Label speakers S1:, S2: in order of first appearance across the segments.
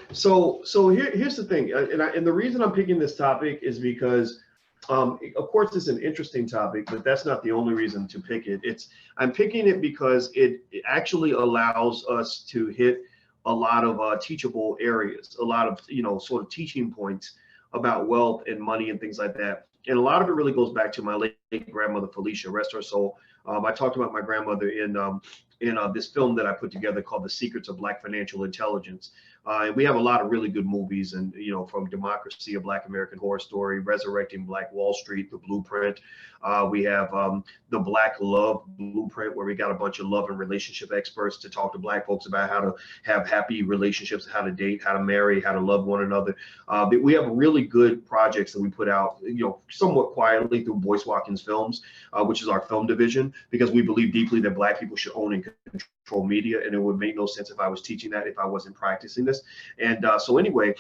S1: Here's the thing, and the reason I'm picking this topic is because, of course, it's an interesting topic, but that's not the only reason to pick it. I'm picking it because it actually allows us to hit a lot of teachable areas, a lot of sort of teaching points about wealth and money and things like that. And a lot of it really goes back to my late grandmother Felicia, rest her soul. I talked about my grandmother in this film that I put together called The Secrets of Black Financial Intelligence. And we have a lot of really good movies, and from Democracy, A Black American Horror Story, Resurrecting Black Wall Street, The Blueprint. We have the Black Love Blueprint, where we got a bunch of love and relationship experts to talk to Black folks about how to have happy relationships, how to date, how to marry, how to love one another. We have really good projects that we put out, somewhat quietly through Boyce Watkins Films, which is our film division, because we believe deeply that Black people should own and control media, and it would make no sense if I was teaching that if I wasn't practicing this. And so anyway,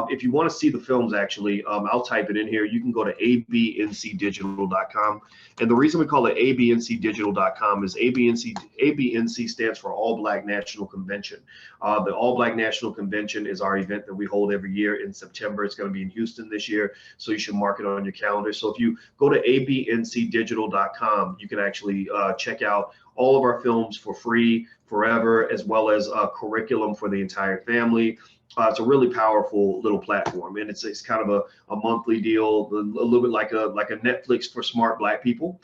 S1: if you want to see the films, actually, I'll type it in here. You can go to abncdigital.com. And the reason we call it abncdigital.com is ABNC stands for All Black National Convention. The All Black National Convention is our event that we hold every year in September. It's going to be in Houston this year, so you should mark it on your calendar. So if you go to abncdigital.com, you can actually check out all of our films for free forever, as well as a curriculum for the entire family. It's a really powerful little platform, and it's kind of a monthly deal, a little bit like a Netflix for smart Black people,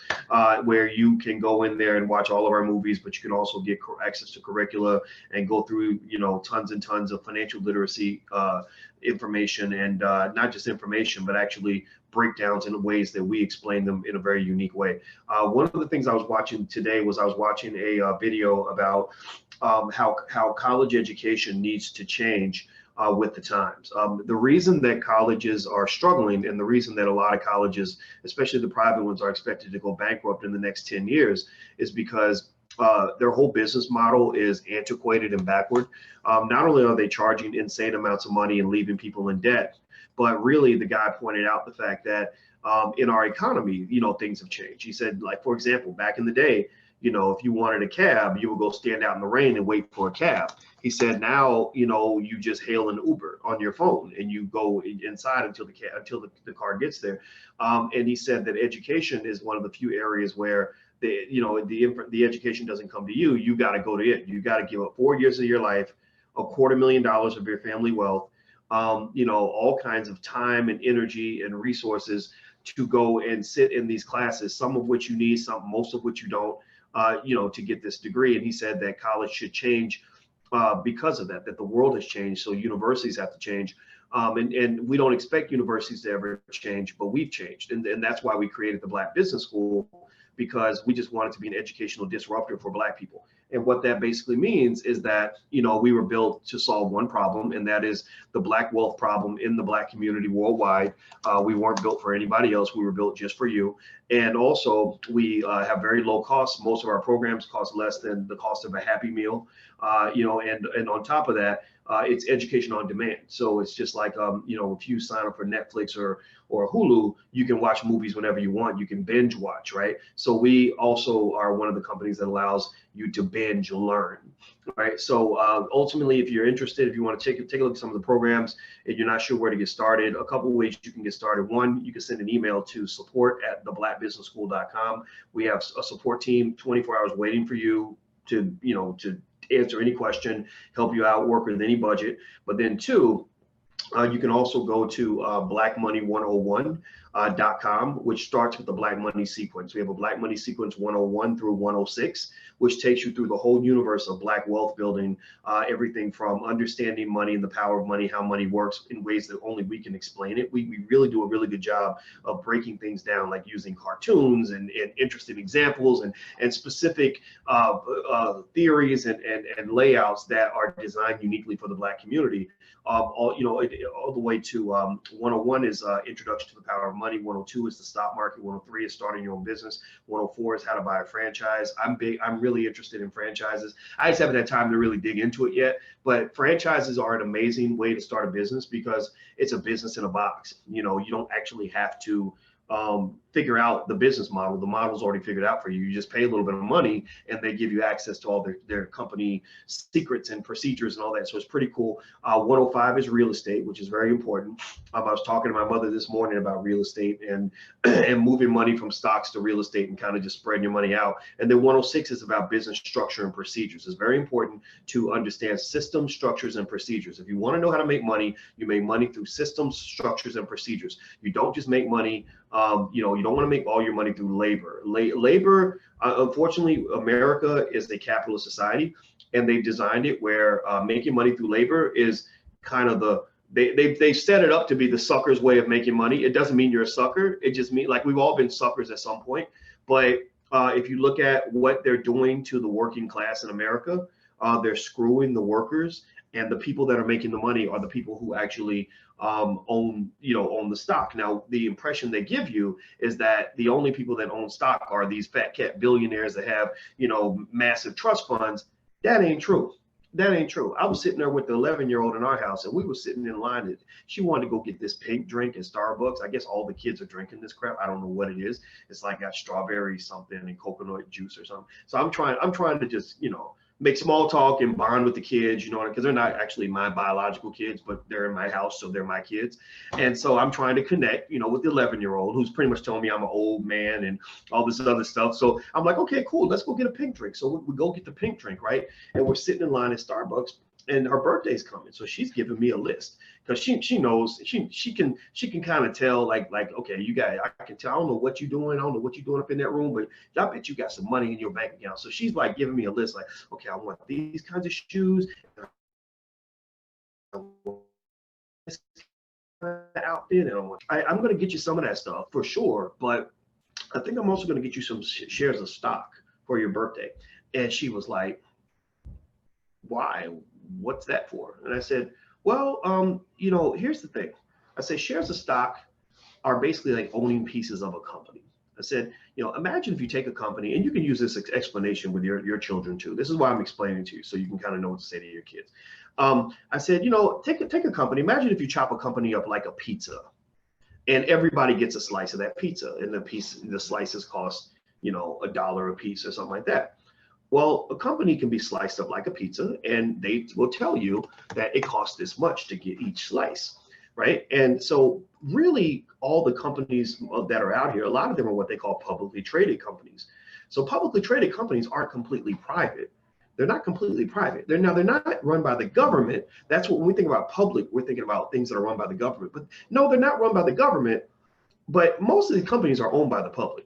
S1: where you can go in there and watch all of our movies, but you can also get access to curricula and go through tons and tons of financial literacy information, and not just information, but actually breakdowns in ways that we explain them in a very unique way. One of the things I was watching today was I was watching a video about how college education needs to change with the times. The reason that colleges are struggling, and the reason that a lot of colleges, especially the private ones, are expected to go bankrupt in the next 10 years is because their whole business model is antiquated and backward. Not only are they charging insane amounts of money and leaving people in debt, but really the guy pointed out the fact that in our economy, things have changed. He said, like, for example, back in the day, if you wanted a cab, you would go stand out in the rain and wait for a cab. He said now, you just hail an Uber on your phone and you go inside until the car gets there. And he said that education is one of the few areas where the education doesn't come to you. You got to go to it. You got to give up 4 years of your life, $250,000 of your family wealth, all kinds of time and energy and resources to go and sit in these classes, some of which you need, most of which you don't, to get this degree. And he said that college should change because of that the world has changed. So universities have to change. And we don't expect universities to ever change, but we've changed. And that's why we created the Black Business School, because we just wanted to be an educational disruptor for Black people. And what that basically means is that, we were built to solve one problem, and that is the Black wealth problem in the Black community worldwide. We weren't built for anybody else. We were built just for you. And also, we have very low costs. Most of our programs cost less than the cost of a Happy Meal, and on top of that, it's education on demand. So it's just like, if you sign up for Netflix or Hulu, you can watch movies whenever you want. You can binge watch, right? So we also are one of the companies that allows you to binge learn, right? So ultimately, if you're interested, if you want to take a look at some of the programs and you're not sure where to get started, a couple of ways you can get started. One, you can send an email to support@theblackbusinessschool.com. We have a support team 24 hours waiting for you to answer any question, help you out, work with any budget. But then two, you can also go to blackmoney101.com, which starts with the Black Money Sequence. We have a Black Money Sequence 101 through 106, which takes you through the whole universe of Black wealth building, everything from understanding money and the power of money, how money works in ways that only we can explain it. We really do a really good job of breaking things down, like using cartoons and interesting examples and specific theories and layouts that are designed uniquely for the Black community. All the way to 101 is Introduction to the Power of Money. 102 is the stock market. 103 is starting your own business. 104 is how to buy a franchise. I'm really interested in franchises. I just haven't had time to really dig into it yet, but franchises are an amazing way to start a business because it's a business in a box. You don't actually have to figure out the business model. The model's already figured out for you. You just pay a little bit of money and they give you access to all their company secrets and procedures and all that. So it's pretty cool. 105 is real estate, which is very important. I was talking to my mother this morning about real estate and and moving money from stocks to real estate and kind of just spreading your money out. And then 106 is about business structure and procedures. It's very important to understand systems, structures, and procedures. If you want to know how to make money, you make money through systems, structures, and procedures. You don't just make money. You don't want to make all your money through labor. Labor, unfortunately, America is a capitalist society, and they've designed it where making money through labor is kind of they set it up to be the sucker's way of making money. It doesn't mean you're a sucker. It just means like we've all been suckers at some point. But if you look at what they're doing to the working class in America, they're screwing the workers, and the people that are making the money are the people who actually own the stock. Now, the impression they give you is that the only people that own stock are these fat cat billionaires that have, massive trust funds. That ain't true. That ain't true. I was sitting there with the 11-year-old in our house, and we were sitting in line. And she wanted to go get this pink drink at Starbucks. I guess all the kids are drinking this crap. I don't know what it is. It's like got strawberry something and coconut juice or something. So I'm trying to just, make small talk and bond with the kids, because they're not actually my biological kids, but they're in my house, so they're my kids. And so I'm trying to connect, with the 11-year-old who's pretty much telling me I'm an old man and all this other stuff. So I'm like, okay, cool, let's go get a pink drink. So we go get the pink drink, right? And we're sitting in line at Starbucks, and her birthday's coming, so she's giving me a list because she knows she can kind of tell like okay, you guys, I can tell. I don't know what you're doing. I don't know what you're doing up in that room, but I bet you got some money in your bank account. So she's like giving me a list, like, okay, I want these kinds of shoes, this kind of outfit, and I'm going to get you some of that stuff for sure, but I think I'm also going to get you some shares of stock for your birthday. And she was like, why? What's that for? And I said, well, here's the thing. I said, shares of stock are basically like owning pieces of a company. I said, imagine if you take a company, and you can use this explanation with your children too. This is why I'm explaining to you, so you can kind of know what to say to your kids. I said, take a company. Imagine if you chop a company up like a pizza, and everybody gets a slice of that pizza, and the slices cost, $1 a piece or something like that. Well, a company can be sliced up like a pizza, and they will tell you that it costs this much to get each slice, right? And so really all the companies that are out here, a lot of them are what they call publicly traded companies. So publicly traded companies aren't completely private. They're not completely private. They're not run by the government. That's what when we think about public, we're thinking about things that are run by the government. But no, they're not run by the government, but most of these companies are owned by the public.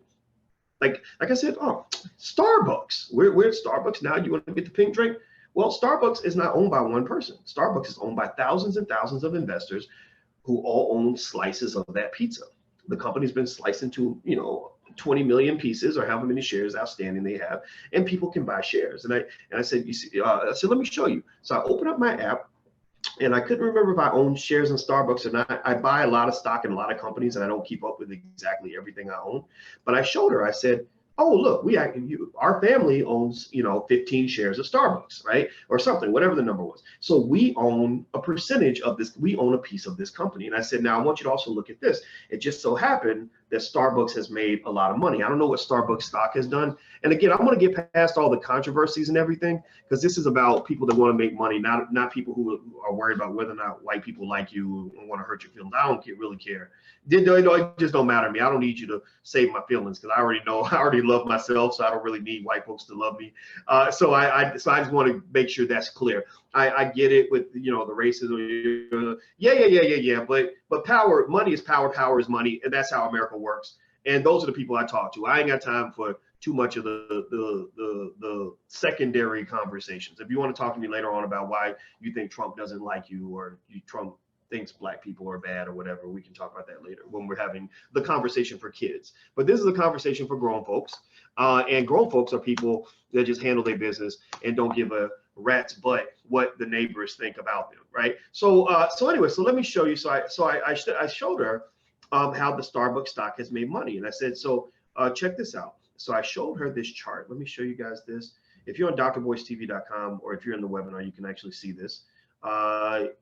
S1: Like I said, Starbucks. We're at Starbucks now. You want to get the pink drink? Well, Starbucks is not owned by one person. Starbucks is owned by thousands and thousands of investors who all own slices of that pizza. The company's been sliced into, 20 million pieces or however many shares outstanding they have, and people can buy shares. And I said, let me show you. So I opened up my app. And I couldn't remember if I own shares in Starbucks or not. I buy a lot of stock in a lot of companies, and I don't keep up with exactly everything I own. But I showed her, I said, oh, look, our family owns, 15 shares of Starbucks, right? Or something, whatever the number was. So we own a percentage of this. We own a piece of this company. And I said, now I want you to also look at this. It just so happened that Starbucks has made a lot of money. I don't know what Starbucks stock has done. And again, I'm going to get past all the controversies and everything, because this is about people that want to make money, not people who are worried about whether or not white people like you and want to hurt your feelings. I don't really care. It just don't matter to me. I don't need you to save my feelings, because I already love myself, so I don't really need white folks to love me. So I just want to make sure that's clear. I get it with the racism. Yeah. But power, money is power. Power is money, and that's how America works. And those are the people I talk to. I ain't got time for too much of the secondary conversations. If you want to talk to me later on about why you think Trump doesn't like you, or Trump thinks black people are bad or whatever, we can talk about that later when we're having the conversation for kids. But this is a conversation for grown folks. And grown folks are people that just handle their business and don't give a rat's butt what the neighbors think about them, right? So anyway, so let me show you. So I showed her how the Starbucks stock has made money, and I said, so check this out. So I showed her this chart. Let me show you guys this. If you're on drboycetv.com, or if you're in the webinar, you can actually see this.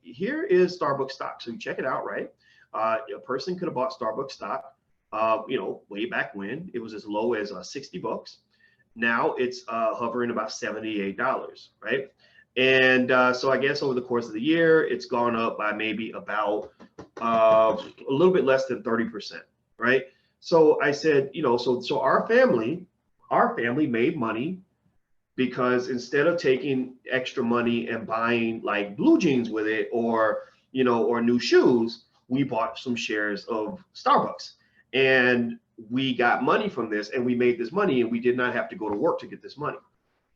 S1: Here is Starbucks stock. So you check it out, right? A person could have bought Starbucks stock Way back when it was as low as $60. Now it's hovering about $78, right? And so I guess over the course of the year, it's gone up by maybe about a little bit less than 30%, right? So I said, so our family made money because instead of taking extra money and buying like blue jeans with it or new shoes, we bought some shares of Starbucks. And we got money from this and we made this money and we did not have to go to work to get this money.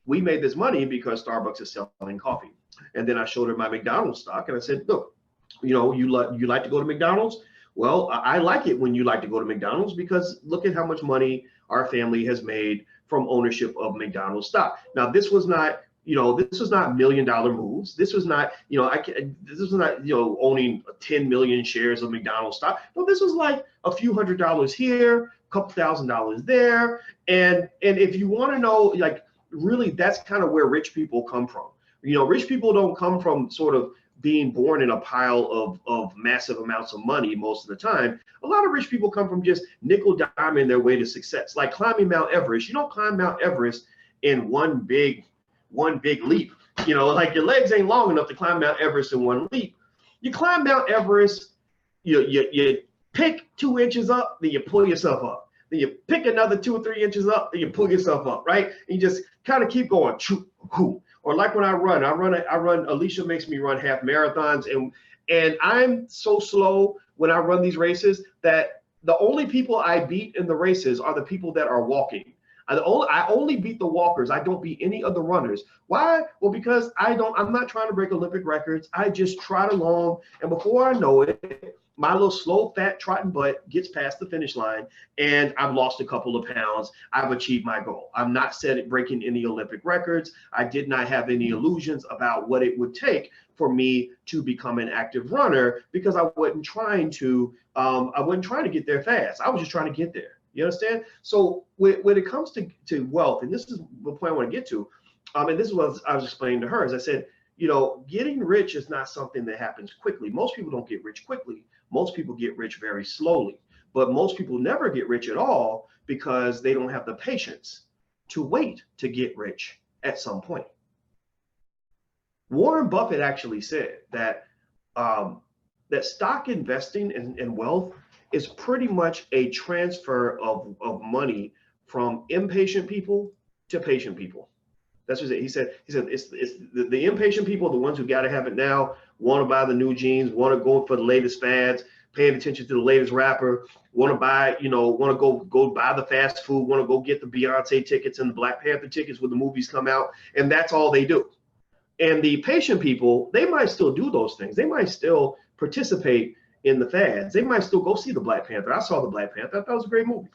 S1: We made this money because Starbucks is selling coffee. And then I showed her my McDonald's stock and I said, look, you like to go to McDonald's? Well, I like it when you like to go to McDonald's because look at how much money our family has made from ownership of McDonald's stock. Now, this was not $1 million moves. This was not, this was not, owning 10 million shares of McDonald's stock. No, this was like a few $100s here, a couple $1,000s there. And if you want to know, like, really, that's kind of where rich people come from. Rich people don't come from sort of being born in a pile of massive amounts of money most of the time. A lot of rich people come from just nickel diming their way to success, like climbing Mount Everest. You don't climb Mount Everest in one big leap. Like your legs ain't long enough to climb Mount Everest in one leap. You climb Mount Everest, you pick 2 inches up, then you pull yourself up. Then you pick another 2 or 3 inches up, then you pull yourself up, right? And you just kind of keep going. Or like when I run, Alicia makes me run half marathons, and I'm so slow when I run these races that the only people I beat in the races are the people that are walking. I only beat the walkers. I don't beat any of the runners. Why? Well, because I'm not trying to break Olympic records. I just trot along, and before I know it, my little slow, fat, trotting butt gets past the finish line, and I've lost a couple of pounds. I've achieved my goal. I'm not breaking any Olympic records. I did not have any illusions about what it would take for me to become an active runner because I wasn't trying to get there fast. I was just trying to get there. You understand? So when it comes to wealth, and this is the point I want to get to, and this is what I was explaining to her, as I said, getting rich is not something that happens quickly. Most people don't get rich quickly. Most people get rich very slowly, but most people never get rich at all because they don't have the patience to wait to get rich at some point. Warren Buffett actually said that stock investing and wealth is pretty much a transfer of money from impatient people to patient people. That's what he said. He said it's the impatient people, the ones who got to have it now, want to buy the new jeans, want to go for the latest fads, paying attention to the latest rapper, want to buy, want to go buy the fast food, want to go get the Beyonce tickets and the Black Panther tickets when the movies come out, and that's all they do. And the patient people, they might still do those things. They might still participate in the fads. They might still go see the Black Panther. I saw the Black Panther. I thought it was a great movie.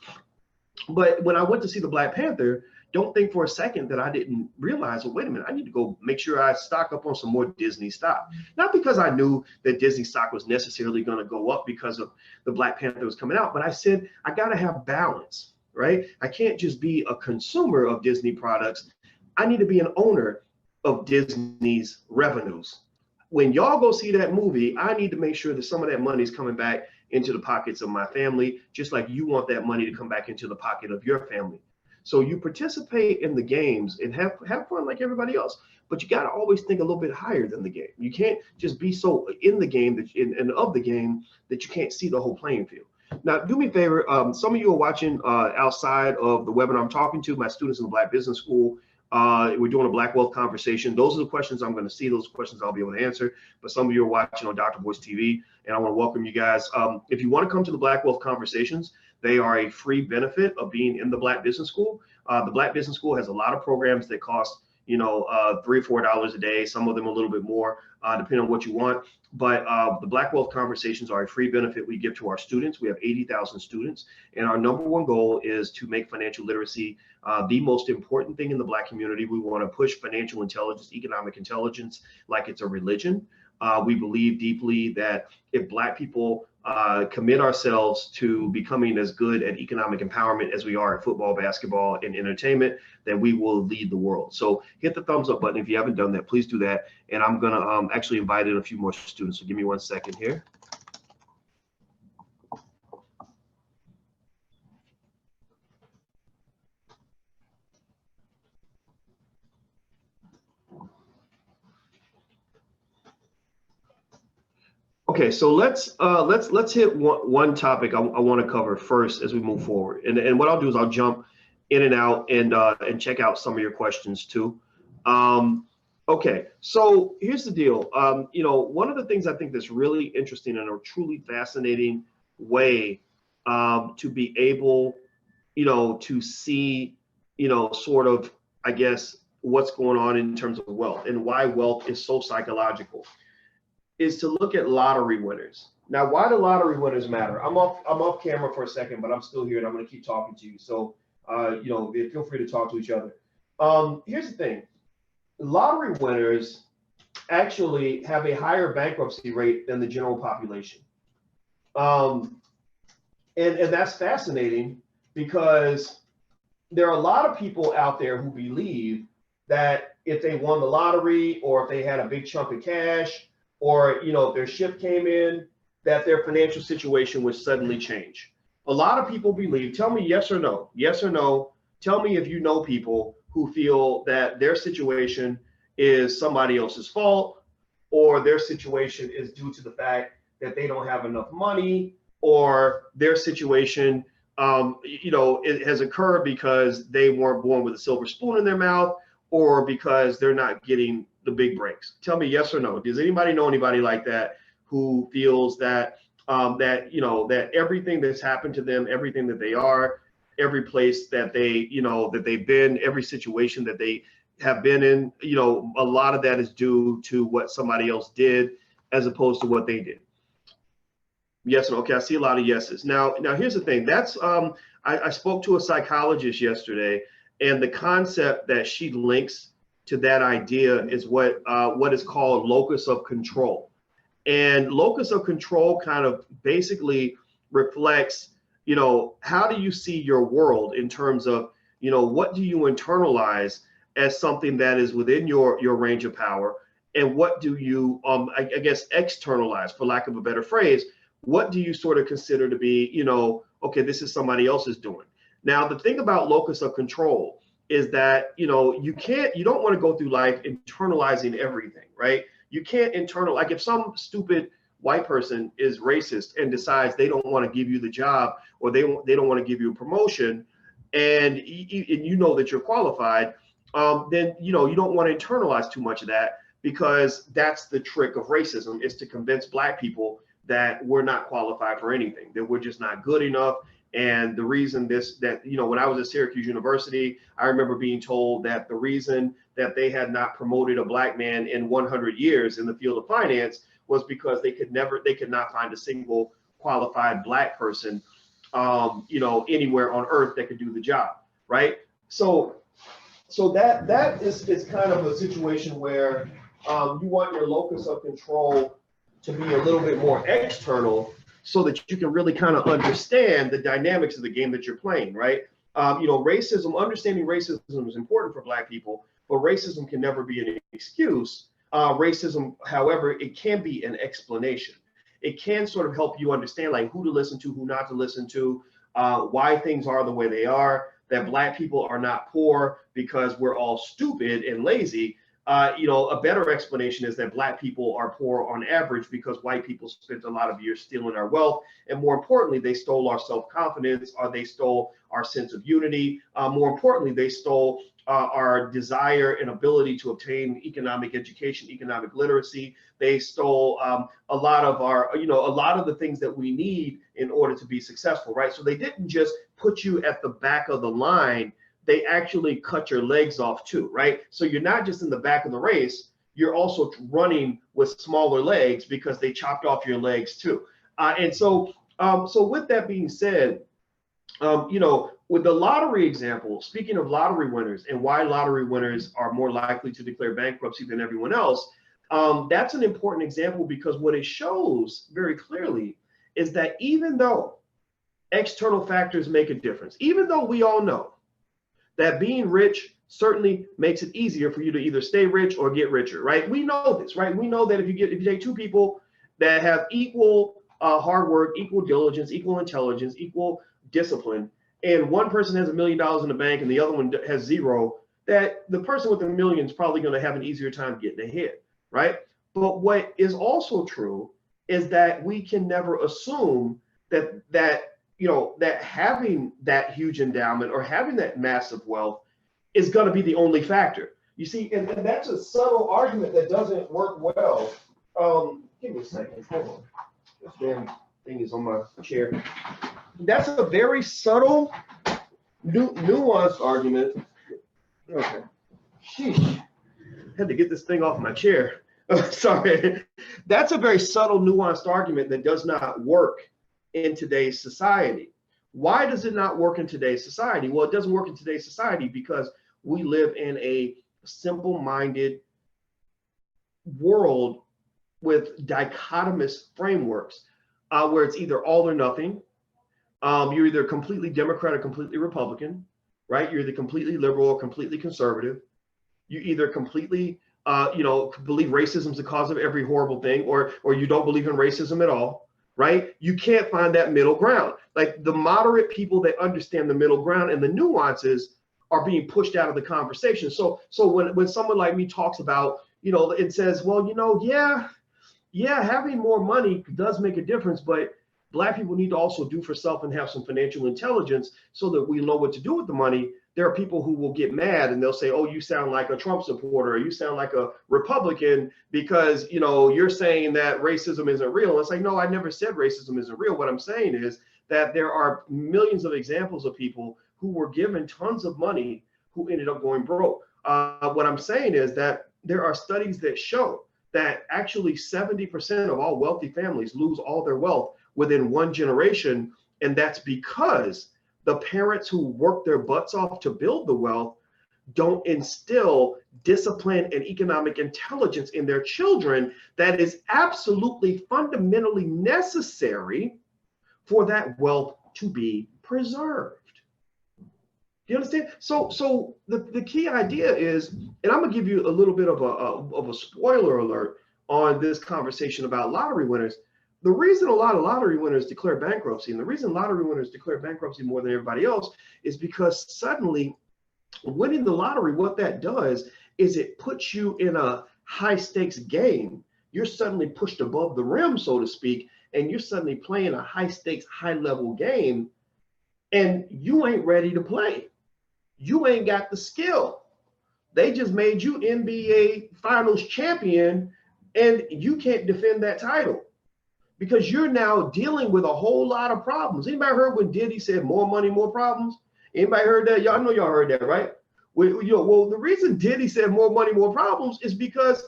S1: But when I went to see the Black Panther, don't think for a second that I didn't realize, well, wait a minute, I need to go make sure I stock up on some more Disney stock. Not because I knew that Disney stock was necessarily going to go up because of the Black Panther was coming out, but I said, I got to have balance, right? I can't just be a consumer of Disney products. I need to be an owner of Disney's revenues. When y'all go see that movie, I need to make sure that some of that money is coming back into the pockets of my family, just like you want that money to come back into the pocket of your family. So you participate in the games and have fun like everybody else, but you got to always think a little bit higher than the game. You can't just be so in the game and of the game that you can't see the whole playing field. Now, do me a favor. Some of you are watching outside of the webinar I'm talking to, my students in the Black Business School. We're doing a Black Wealth conversation. Those are the questions I'm going to see. Those questions I'll be able to answer. But some of you are watching on Dr. Boyce TV, and I want to welcome you guys. If you want to come to the Black Wealth conversations, they are a free benefit of being in the Black Business School. The Black Business School has a lot of programs that cost, $3 or $4 a day. Some of them a little bit more, depending on what you want. But the Black Wealth conversations are a free benefit we give to our students. We have 80,000 students, and our number one goal is to make financial literacy the most important thing in the Black community. We want to push financial intelligence, economic intelligence, like it's a religion. We believe deeply that if Black people commit ourselves to becoming as good at economic empowerment as we are at football, basketball, and entertainment, that we will lead the world. So hit the thumbs up button if you haven't done that. Please do that. And I'm going to actually invite in a few more students. So give me 1 second here. Okay, so let's hit one topic I want to cover first as we move forward. And what I'll do is I'll jump in and out and check out some of your questions too. Um, okay, so here's the deal. One of the things I think that's really interesting and a truly fascinating way to be able, to see, sort of, I guess, what's going on in terms of wealth and why wealth is so psychological is to look at lottery winners. Now, why do lottery winners matter? I'm off camera for a second, but I'm still here and I'm going to keep talking to you. So, feel free to talk to each other. Here's the thing: lottery winners actually have a higher bankruptcy rate than the general population, and that's fascinating because there are a lot of people out there who believe that if they won the lottery or if they had a big chunk of cash or if their ship came in, that their financial situation would suddenly change. A lot of people believe, tell me yes or no, tell me if you know people who feel that their situation is somebody else's fault or their situation is due to the fact that they don't have enough money or their situation it has occurred because they weren't born with a silver spoon in their mouth or because they're not getting the big breaks. Tell me yes or no. Does anybody know anybody like that who feels that that everything that's happened to them, everything that they are, every place that that they've been, every situation that they have been in, a lot of that is due to what somebody else did as opposed to what they did? Yes. Okay. I see a lot of yeses. Now here's the thing. That's I spoke to a psychologist yesterday, and the concept that she links to that idea is what is called locus of control. And locus of control kind of basically reflects, how do you see your world in terms of, what do you internalize as something that is within your range of power, and what do you, I guess, externalize, for lack of a better phrase. What do you sort of consider to be, okay, this is somebody else's doing. Now, the thing about locus of control is that, you don't want to go through life internalizing everything, right? You can't like if some stupid white person is racist and decides they don't want to give you the job or they don't want to give you a promotion, and you know that you're qualified, then, you don't want to internalize too much of that, because that's the trick of racism, is to convince Black people that we're not qualified for anything, that we're just not good enough. And the reason when I was at Syracuse University, I remember being told that the reason that they had not promoted a Black man in 100 years in the field of finance was because they could not find a single qualified Black person, anywhere on earth that could do the job, right? So that is kind of a situation where you want your locus of control to be a little bit more external, so that you can really kind of understand the dynamics of the game that you're playing, right? Understanding racism is important for Black people, but racism can never be an excuse. Racism, however, it can be an explanation. It can sort of help you understand, like, who to listen to, who not to listen to, why things are the way they are, that Black people are not poor because we're all stupid and lazy. A better explanation is that Black people are poor on average because white people spent a lot of years stealing our wealth. And more importantly, they stole our self-confidence, or they stole our sense of unity. More importantly, they stole our desire and ability to obtain economic education, economic literacy. They stole a lot of a lot of the things that we need in order to be successful, right? So they didn't just put you at the back of the line, they actually cut your legs off too, right? So you're not just in the back of the race, you're also running with smaller legs because they chopped off your legs too. So with that being said, with the lottery example, speaking of lottery winners and why lottery winners are more likely to declare bankruptcy than everyone else, that's an important example, because what it shows very clearly is that even though external factors make a difference, even though we all know that being rich certainly makes it easier for you to either stay rich or get richer, right? We know this, right? We know that if you take two people that have equal hard work, equal diligence, equal intelligence, equal discipline, and one person has $1 million in the bank and the other one has zero, that the person with the million is probably going to have an easier time getting ahead, right? But what is also true is that we can never assume that having that huge endowment or having that massive wealth is going to be the only factor. You see, and that's a subtle argument that doesn't work well. Give me a second. Hold on. This damn thing is on my chair. That's a very subtle, nuanced argument. Okay. Sheesh. Had to get this thing off my chair. Sorry. That's a very subtle, nuanced argument that does not work in today's society. Why does it not work in today's society? Well, it doesn't work in today's society because we live in a simple-minded world with dichotomous frameworks where it's either all or nothing. You're either completely Democrat or completely Republican, right? You're either completely liberal or completely conservative. You either completely, believe racism is the cause of every horrible thing, or you don't believe in racism at all, right? You can't find that middle ground. Like the moderate people that understand the middle ground and the nuances are being pushed out of the conversation. So when someone like me talks about, it says, well, yeah, having more money does make a difference, but Black people need to also do for self and have some financial intelligence so that we know what to do with the money. There are people who will get mad and they'll say, oh, you sound like a Trump supporter, or you sound like a Republican because, you're saying that racism isn't real. It's like, no, I never said racism isn't real. What I'm saying is that there are millions of examples of people who were given tons of money who ended up going broke. What I'm saying is that there are studies that show that actually 70% of all wealthy families lose all their wealth within one generation. And that's because the parents who work their butts off to build the wealth don't instill discipline and economic intelligence in their children that is absolutely fundamentally necessary for that wealth to be preserved. Do you understand? So the key idea is, and I'm gonna give you a little bit of a spoiler alert on this conversation about lottery winners. The reason a lot of lottery winners declare bankruptcy, and the reason lottery winners declare bankruptcy more than everybody else, is because suddenly winning the lottery, what that does is it puts you in a high stakes game. You're suddenly pushed above the rim, so to speak, and you're suddenly playing a high stakes, high level game, and you ain't ready to play. You ain't got the skill. They just made you NBA Finals champion, and you can't defend that title because you're now dealing with a whole lot of problems. Anybody heard when Diddy said more money, more problems? Anybody heard that? Y'all know y'all heard that, right? Well, the reason Diddy said more money, more problems is because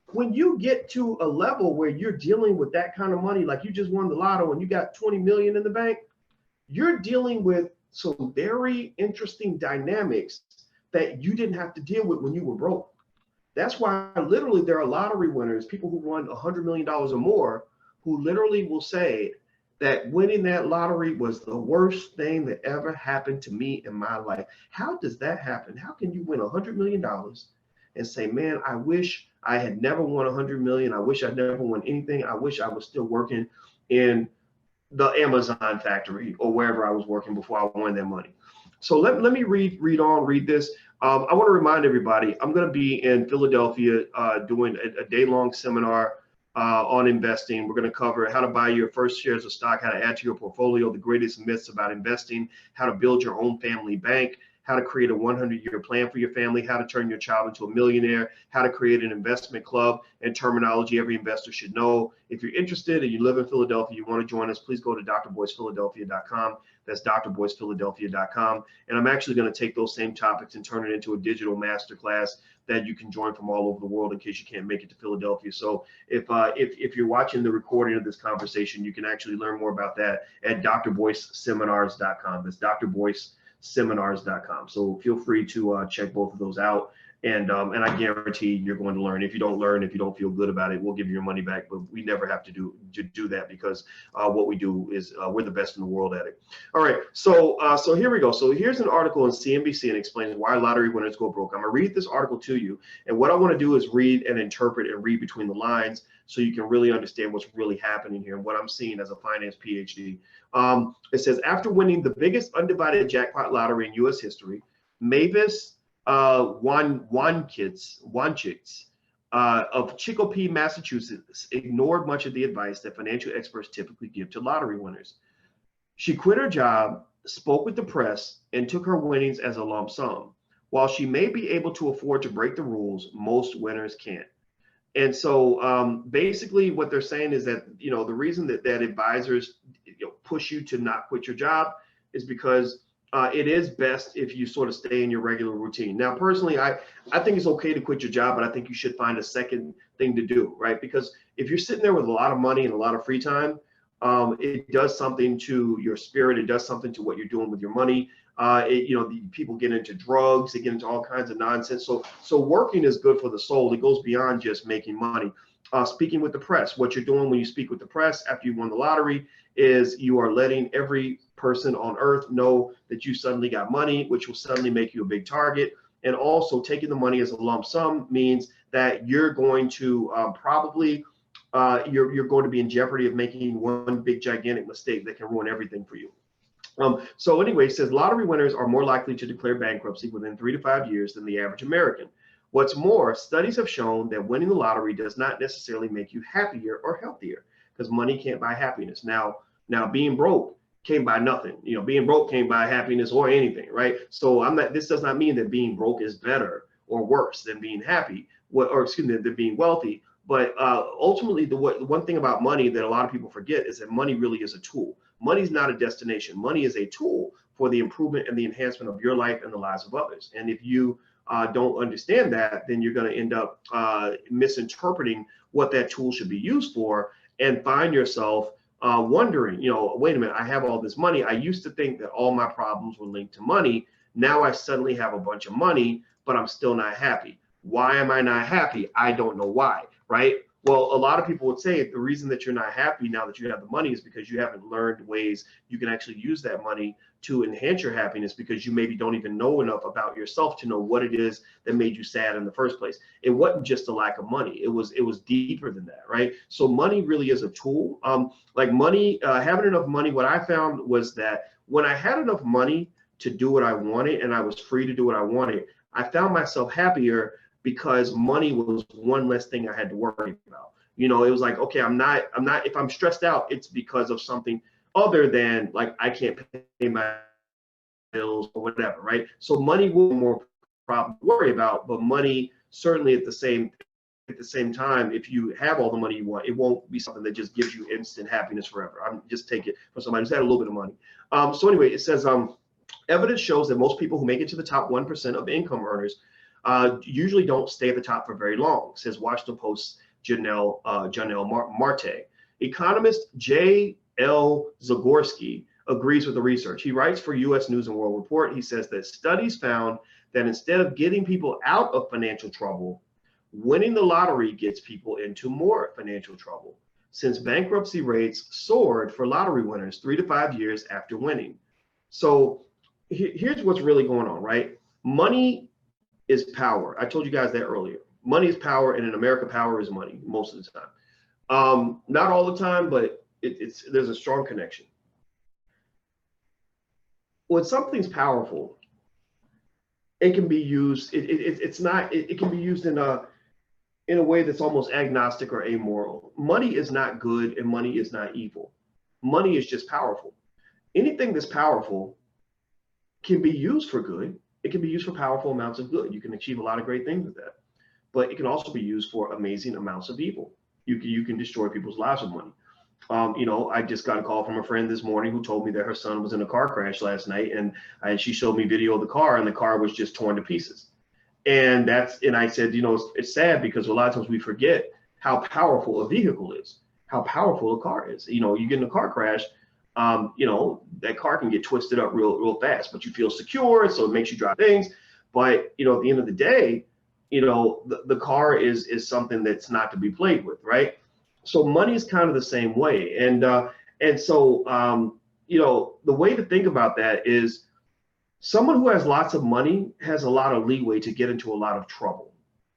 S1: when you get to a level where you're dealing with that kind of money, like you just won the lotto and you got 20 million in the bank, you're dealing with some very interesting dynamics that you didn't have to deal with when you were broke. That's why literally there are lottery winners, people who won $100 million or more, who literally will say that winning that lottery was the worst thing that ever happened to me in my life. How does that happen? How can you win $100 million and say, man, I wish I had never won 100 million. I wish I'd never won anything. I wish I was still working in the Amazon factory or wherever I was working before I won that money. So let me read this. I want to remind everybody, I'm going to be in Philadelphia doing a day-long seminar on investing. We're going to cover how to buy your first shares of stock, how to add to your portfolio, the greatest myths about investing, how to build your own family bank, how to create a 100-year plan for your family, how to turn your child into a millionaire, how to create an investment club, and terminology every investor should know. If you're interested and you live in Philadelphia, you want to join us, please go to drboycephiladelphia.com. That's drboycephiladelphia.com. And I'm actually going to take those same topics and turn it into a digital masterclass that you can join from all over the world in case you can't make it to Philadelphia. So if you're watching the recording of this conversation, you can actually learn more about that at drboyceseminars.com. That's drboyceseminars.com. So feel free to check both of those out. And I guarantee you're going to learn. If you don't learn, if you don't feel good about it, we'll give you your money back. But we never have to do that because what we do is we're the best in the world at it. All right, so here we go. So here's an article in CNBC and explains why lottery winners go broke. I'm gonna read this article to you, and what I want to do is read and interpret and read between the lines so you can really understand what's really happening here and what I'm seeing as a finance PhD. It says, after winning the biggest undivided jackpot lottery in U.S. history, Mavis Watkins of Chicopee, Massachusetts, ignored much of the advice that financial experts typically give to lottery winners. She quit her job, spoke with the press, and took her winnings as a lump sum. While she may be able to afford to break the rules, most winners can't. And so basically what they're saying is that, the reason that advisors push you to not quit your job is because it is best if you sort of stay in your regular routine. Now, personally, I think it's okay to quit your job, but I think you should find a second thing to do, right? Because if you're sitting there with a lot of money and a lot of free time, it does something to your spirit. It does something to what you're doing with your money. People get into drugs, they get into all kinds of nonsense. So working is good for the soul. It goes beyond just making money. Speaking with the press, what you're doing when you speak with the press after you won the lottery is you are letting every person on earth know that you suddenly got money, which will suddenly make you a big target. And also taking the money as a lump sum means that you're going to you're going to be in jeopardy of making one big gigantic mistake that can ruin everything for you. So anyway, it says lottery winners are more likely to declare bankruptcy within 3 to 5 years than the average American. What's more, studies have shown that winning the lottery does not necessarily make you happier or healthier, because money can't buy happiness. Now being broke can't buy nothing. Being broke can't buy happiness or anything, right? So this does not mean that being broke is better or worse than being happy, than being wealthy. But ultimately, the one thing about money that a lot of people forget is that money really is a tool. Money is not a destination. Money is a tool for the improvement and the enhancement of your life and the lives of others. And if you don't understand that, then you're going to end up misinterpreting what that tool should be used for, and find yourself wondering, wait a minute, I have all this money. I used to think that all my problems were linked to money. Now I suddenly have a bunch of money, but I'm still not happy. Why am I not happy? I don't know why, right? Well, a lot of people would say the reason that you're not happy now that you have the money is because you haven't learned ways you can actually use that money to enhance your happiness, because you maybe don't even know enough about yourself to know what it is that made you sad in the first place. It wasn't just a lack of money. It was deeper than that, right? So money really is a tool. Like money, having enough money, what I found was that when I had enough money to do what I wanted and I was free to do what I wanted, I found myself happier, because money was one less thing I had to worry about. It was like, okay, I'm not, if I'm stressed out, it's because of something other than like I can't pay my bills or whatever, right? So money will be more problem to worry about, but money certainly at the same time, if you have all the money you want, it won't be something that just gives you instant happiness forever. I'm just take it from somebody who's had a little bit of money. So anyway, it says evidence shows that most people who make it to the top 1% of income earners usually don't stay at the top for very long, says Washington Post's Janelle Marte. Economist J.L. Zagorski agrees with the research. He writes for U.S. News and World Report. He says that studies found that instead of getting people out of financial trouble, winning the lottery gets people into more financial trouble, since bankruptcy rates soared for lottery winners 3 to 5 years after winning. So here's what's really going on, right? Money is power. I told you guys that earlier. Money is power, and in America, power is money most of the time. Not all the time, but there's a strong connection. When something's powerful, it can be used. It can be used in a way that's almost agnostic or amoral. Money is not good, and money is not evil. Money is just powerful. Anything that's powerful can be used for good. It can be used for powerful amounts of good. You can achieve a lot of great things with that. But it can also be used for amazing amounts of evil. You can destroy people's lives with money. I just got a call from a friend this morning who told me that her son was in a car crash last night, and she showed me video of the car, and the car was just torn to pieces. And I said, it's sad, because a lot of times we forget how powerful a vehicle is, how powerful a car is. You get in a car crash, that car can get twisted up real fast, but you feel secure, so it makes you drive things. But at the end of the day, the car is something that's not to be played with, right? So money is kind of the same way, and so the way to think about that is someone who has lots of money has a lot of leeway to get into a lot of trouble,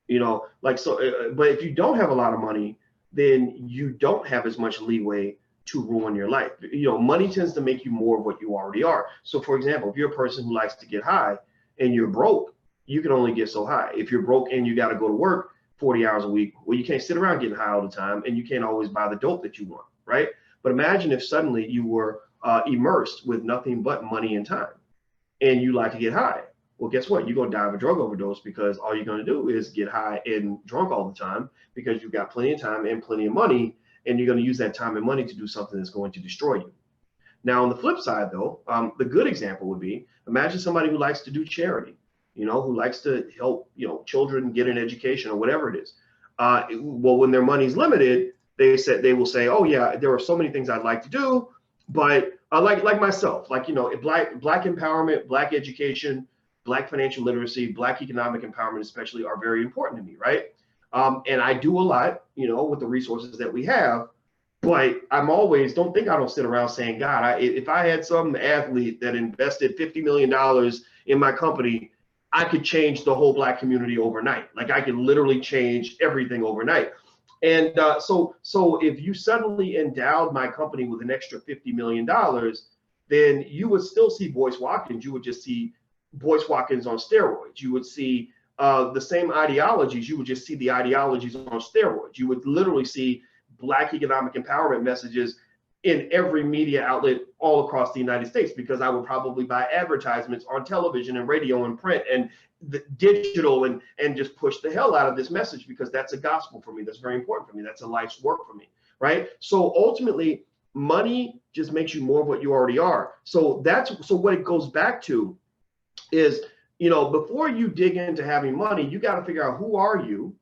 S1: but if you don't have a lot of money, then you don't have as much leeway to ruin your life. Money tends to make you more of what you already are. So for example, if you're a person who likes to get high and you're broke, you can only get so high. If you're broke and you got to go to work, 40 hours a week. Well, you can't sit around getting high all the time, and you can't always buy the dope that you want, right? But imagine if suddenly you were immersed with nothing but money and time, and you like to get high. Well, guess what? You're going to die of a drug overdose, because all you're going to do is get high and drunk all the time, because you've got plenty of time and plenty of money, and you're going to use that time and money to do something that's going to destroy you. Now, on the flip side, though, the good example would be, imagine somebody who likes to do charity, who likes to help, children get an education or whatever it is. Well, when their money's limited, they will say, oh yeah, there are so many things I'd like to do, but like myself, black empowerment, black education, black financial literacy, black economic empowerment especially are very important to me, right? And I do a lot, with the resources that we have, but don't think I don't sit around saying, God, if I had some athlete that invested $50 million in my company, I could change the whole black community overnight. Like, I could literally change everything overnight. And so if you suddenly endowed my company with an extra $50 million, then you would still see Boyce Watkins. You would just see Boyce Watkins on steroids. You would see the same ideologies. You would just see the ideologies on steroids. You would literally see black economic empowerment messages in every media outlet all across the United States, because I would probably buy advertisements on television and radio and print and the digital and just push the hell out of this message, because that's a gospel for me. That's very important for me. That's a life's work for me, right? So ultimately, money just makes you more of what you already are. So what it goes back to is, before you dig into having money, you got to figure out, who are you,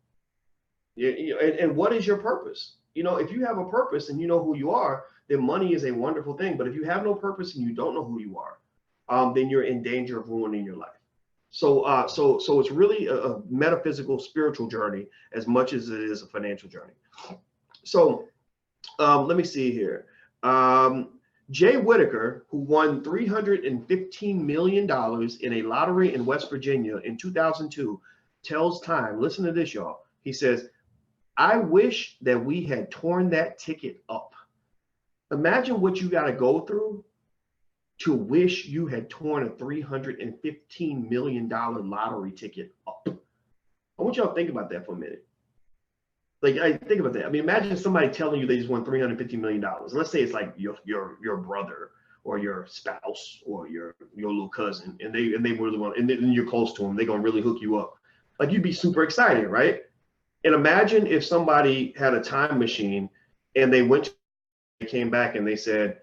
S1: and what is your purpose? If you have a purpose and you know who you are, then money is a wonderful thing. But if you have no purpose and you don't know who you are, then you're in danger of ruining your life. So it's really a metaphysical, spiritual journey as much as it is a financial journey. So let me see here. Jay Whitaker, who won $315 million in a lottery in West Virginia in 2002, tells Time, listen to this, y'all. He says, I wish that we had torn that ticket up. Imagine what you got to go through to wish you had torn a $315 million lottery ticket up. I want y'all to think about that for a minute. Like, I think about that. I mean, imagine somebody telling you they just won $350 million. And let's say it's like your brother or your spouse or your little cousin, and they really want, and then you're close to them, they're gonna really hook you up. Like, you'd be super excited, right? And imagine if somebody had a time machine and they came back and they said,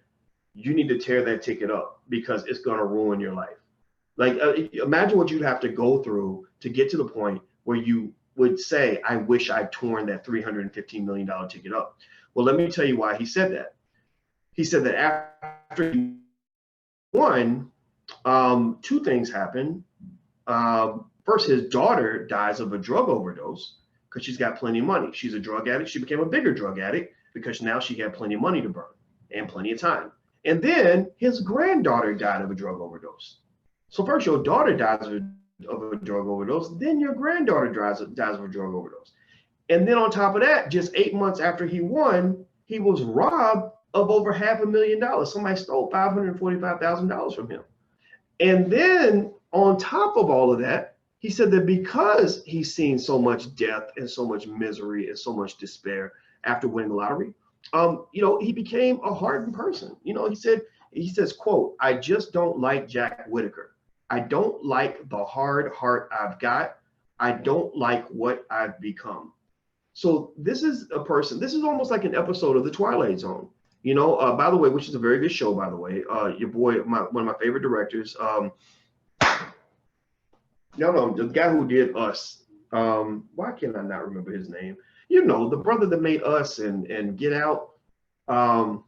S1: you need to tear that ticket up because it's going to ruin your life. Like, imagine what you'd have to go through to get to the point where you would say, I wish I'd torn that $315 million ticket up. Well, let me tell you why he said that. He said that after he won, two things happened. First, his daughter dies of a drug overdose because she's got plenty of money. She's a drug addict. She became a bigger drug addict because now she had plenty of money to burn and plenty of time. And then his granddaughter died of a drug overdose. So first your daughter dies of a drug overdose, then your granddaughter dies of a drug overdose. And then on top of that, just 8 months after he won, he was robbed of over $500,000. Somebody stole $545,000 from him. And then on top of all of that, he said that because he's seen so much death and so much misery and so much despair after winning the lottery, he became a hardened person. He says, quote, I just don't like Jack Whitaker. I don't like the hard heart I've got. I don't like what I've become. So this is a person, this is almost like an episode of The Twilight Zone. By the way, which is a very good show, by the way. Your boy, one of my favorite directors, the guy who did Us. Why can I not remember his name? The brother that made Us and Get Out. Tell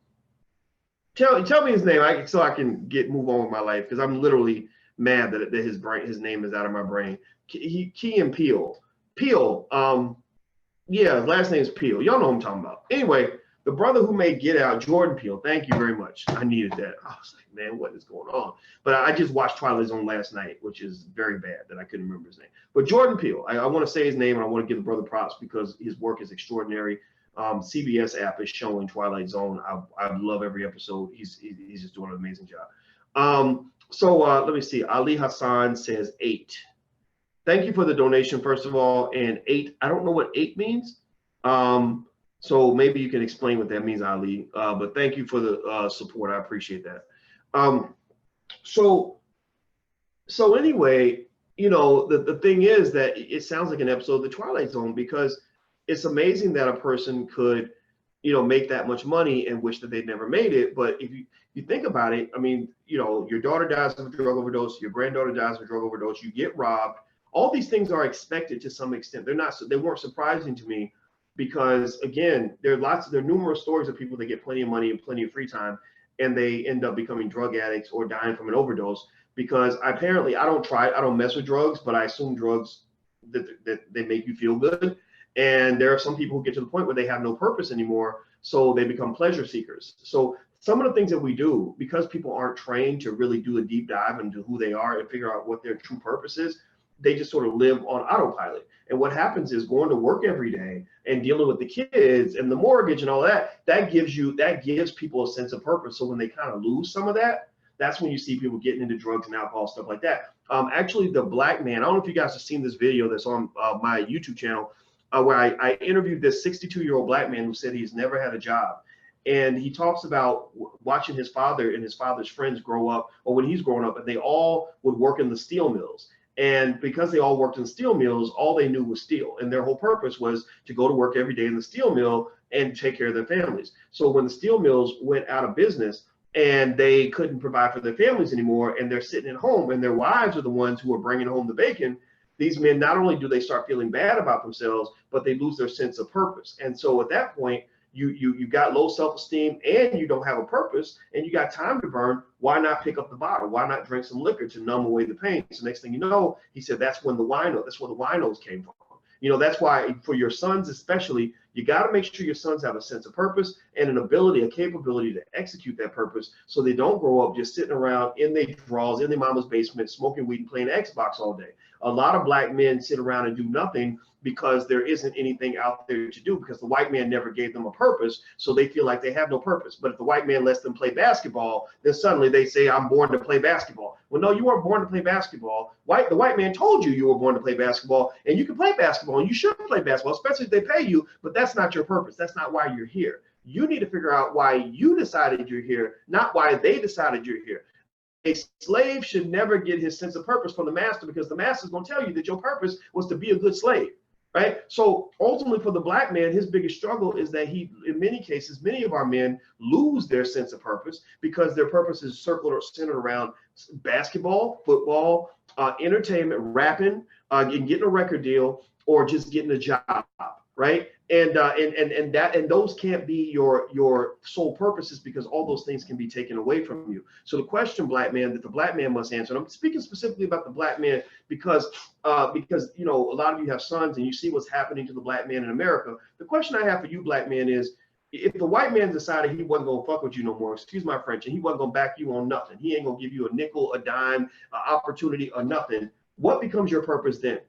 S1: me his name so I can move on with my life, because I'm literally mad that his name is out of my brain. Key and Peele. Yeah, his last name is Peele. Y'all know what I'm talking about. Anyway, the brother who made Get Out, Jordan Peele. Thank you very much. I needed that. I was like, man, what is going on? But I just watched Twilight Zone last night, which is very bad that I couldn't remember his name. But Jordan Peele, I want to say his name, and I want to give the brother props because his work is extraordinary. CBS app is showing Twilight Zone. I love every episode. He's just doing an amazing job. So let me see. Ali Hassan says 8. Thank you for the donation, first of all. And eight, I don't know what eight means. So maybe you can explain what that means, Ali. But thank you for the support. I appreciate that. Um, so so anyway, the thing is that it sounds like an episode of The Twilight Zone, because it's amazing that a person could, make that much money and wish that they'd never made it. But if you think about it, I mean, your daughter dies of a drug overdose, your granddaughter dies of a drug overdose, you get robbed. All these things are expected to some extent. They weren't surprising to me, because again, there are numerous stories of people that get plenty of money and plenty of free time, and they end up becoming drug addicts or dying from an overdose. Because I don't mess with drugs, but I assume drugs that they make you feel good. And there are some people who get to the point where they have no purpose anymore, so they become pleasure seekers. So some of the things that we do, because people aren't trained to really do a deep dive into who they are and figure out what their true purpose is, they just sort of live on autopilot. And what happens is going to work every day and dealing with the kids and the mortgage and all that gives people a sense of purpose. So when they kind of lose some of that, that's when you see people getting into drugs and alcohol, stuff like that. Actually, the black man, I don't know if you guys have seen this video that's on my YouTube channel, where I interviewed this 62-year-old black man who said he's never had a job. And he talks about watching his father and his father's friends grow up, or when he's growing up, and they all would work in the steel mills. And because they all worked in steel mills, all they knew was steel. And their whole purpose was to go to work every day in the steel mill and take care of their families. So when the steel mills went out of business and they couldn't provide for their families anymore, and they're sitting at home and their wives are the ones who are bringing home the bacon, these men, not only do they start feeling bad about themselves, but they lose their sense of purpose. And so at that point, you got low self-esteem and you don't have a purpose and you got time to burn. Why not pick up the bottle? Why not drink some liquor to numb away the pain? So next thing you know, he said, that's where the winos came from. That's why for your sons especially, you got to make sure your sons have a sense of purpose and a capability to execute that purpose, so they don't grow up just sitting around in their drawers, in their mama's basement, smoking weed and playing Xbox all day. A lot of black men sit around and do nothing because there isn't anything out there to do, because the white man never gave them a purpose, so they feel like they have no purpose. But if the white man lets them play basketball, then suddenly they say, I'm born to play basketball. Well, no, you weren't born to play basketball. The white man told you were born to play basketball, and you can play basketball, and you should play basketball, especially if they pay you, but that's not your purpose. That's not why you're here. You need to figure out why you decided you're here, not why they decided you're here. A slave should never get his sense of purpose from the master, because the master is going to tell you that your purpose was to be a good slave. Right. So ultimately, for the black man, his biggest struggle is that in many cases, many of our men lose their sense of purpose because their purpose is centered around basketball, football, entertainment, rapping, and getting a record deal, or just getting a job. Right. And those can't be your sole purposes, because all those things can be taken away from you. So the question, black man, that the black man must answer, and I'm speaking specifically about the black man because a lot of you have sons and you see what's happening to the black man in America. The question I have for you, black man, is, if the white man decided he wasn't gonna fuck with you no more, excuse my French, and he wasn't gonna back you on nothing, he ain't gonna give you a nickel, a dime, opportunity, or nothing, what becomes your purpose then?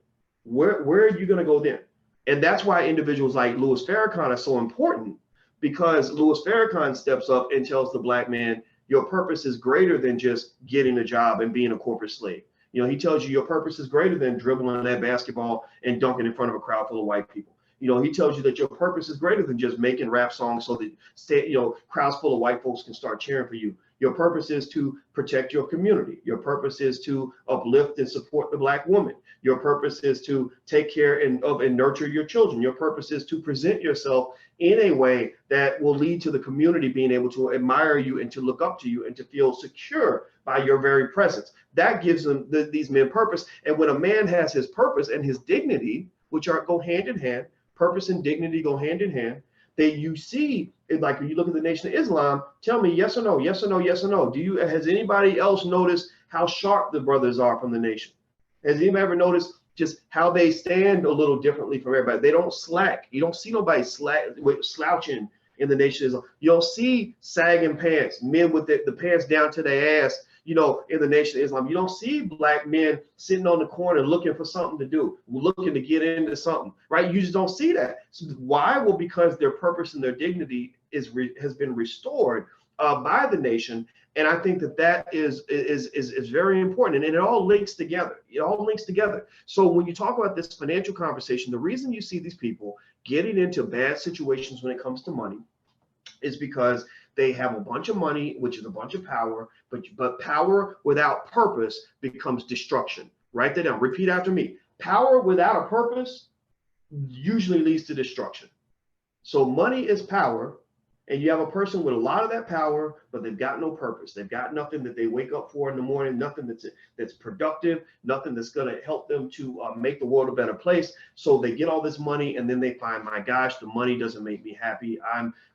S1: Where are you gonna go then? And that's why individuals like Louis Farrakhan are so important, because Louis Farrakhan steps up and tells the black man, your purpose is greater than just getting a job and being a corporate slave. He tells you your purpose is greater than dribbling that basketball and dunking in front of a crowd full of white people. He tells you that your purpose is greater than just making rap songs so that crowds full of white folks can start cheering for you. Your purpose is to protect your community. Your purpose is to uplift and support the black woman. Your purpose is to take care of and nurture your children. Your purpose is to present yourself in a way that will lead to the community being able to admire you and to look up to you and to feel secure by your very presence. That gives them these men purpose. And when a man has his purpose and his dignity, which go hand in hand, purpose and dignity go hand in hand, that you see, like when you look at the Nation of Islam, tell me yes or no, yes or no, yes or no. Has anybody else noticed how sharp the brothers are from the Nation? Has anybody ever noticed just how they stand a little differently from everybody? They don't slack. You don't see nobody slouching in the Nation of Islam. You don't see sagging pants, men with the pants down to their ass, in the Nation of Islam. You don't see black men sitting on the corner looking for something to do, looking to get into something, right? You just don't see that. So why? Well, because their purpose and their dignity has been restored by the nation. And I think that is very important, and it all links together. It all links together. So when you talk about this financial conversation, the reason you see these people getting into bad situations when it comes to money is because they have a bunch of money, which is a bunch of power, but power without purpose becomes destruction. Write that down. Repeat after me. Power without a purpose usually leads to destruction. So money is power, and you have a person with a lot of that power, but they've got no purpose. They've got nothing that they wake up for in the morning, nothing that's productive, nothing that's going to help them to make the world a better place. So they get all this money, and then they find, my gosh, the money doesn't make me happy.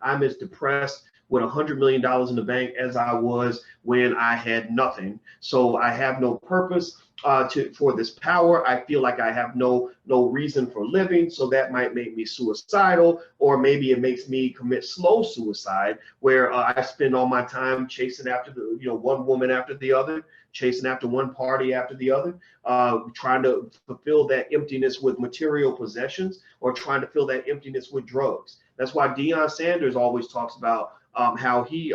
S1: I'm as depressed with $100 million in the bank as I was when I had nothing. So I have no purpose for this power. I feel like I have no reason for living. So that might make me suicidal, or maybe it makes me commit slow suicide, where I spend all my time chasing after one woman after the other, chasing after one party after the other, trying to fulfill that emptiness with material possessions, or trying to fill that emptiness with drugs. That's why Deion Sanders always talks about how he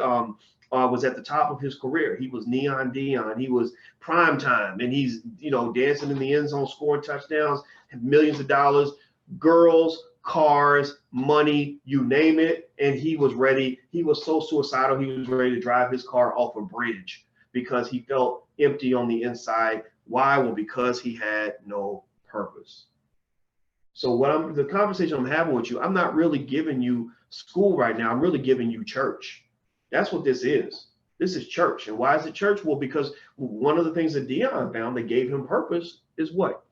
S1: was at the top of his career. He was Neon Deion. He was prime time, and he's dancing in the end zone, scoring touchdowns, millions of dollars, girls, cars, money, you name it. And he was ready. He was so suicidal. He was ready to drive his car off a bridge because he felt empty on the inside. Why? Well, because he had no purpose. So the conversation I'm having with you, I'm not really giving you school right now. I'm really giving you church. That's what this is. This is church. And why is it church? Well, because one of the things that Deion found that gave him purpose is what?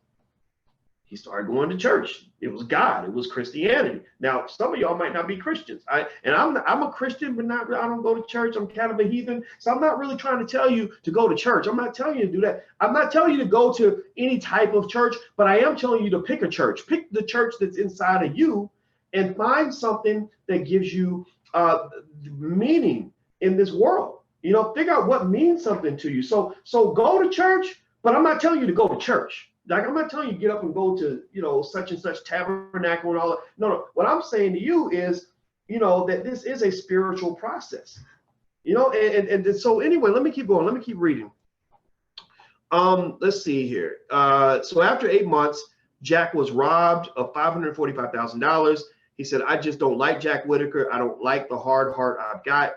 S1: He started going to church. It was God. It was Christianity. Now, some of y'all might not be Christians. I'm a Christian, but I don't go to church. I'm kind of a heathen. So I'm not really trying to tell you to go to church. I'm not telling you to do that. I'm not telling you to go to any type of church, but I am telling you to pick a church. Pick the church that's inside of you and find something that gives you meaning in this world. Figure out what means something to you. So go to church, but I'm not telling you to go to church. Like, I'm not telling you to get up and go to, such and such tabernacle and all that. No. What I'm saying to you is, that this is a spiritual process, and so anyway, let me keep going. Let me keep reading. Let's see here. So after 8 months, Jack was robbed of $545,000. He said, I just don't like Jack Whitaker. I don't like the hard heart I've got.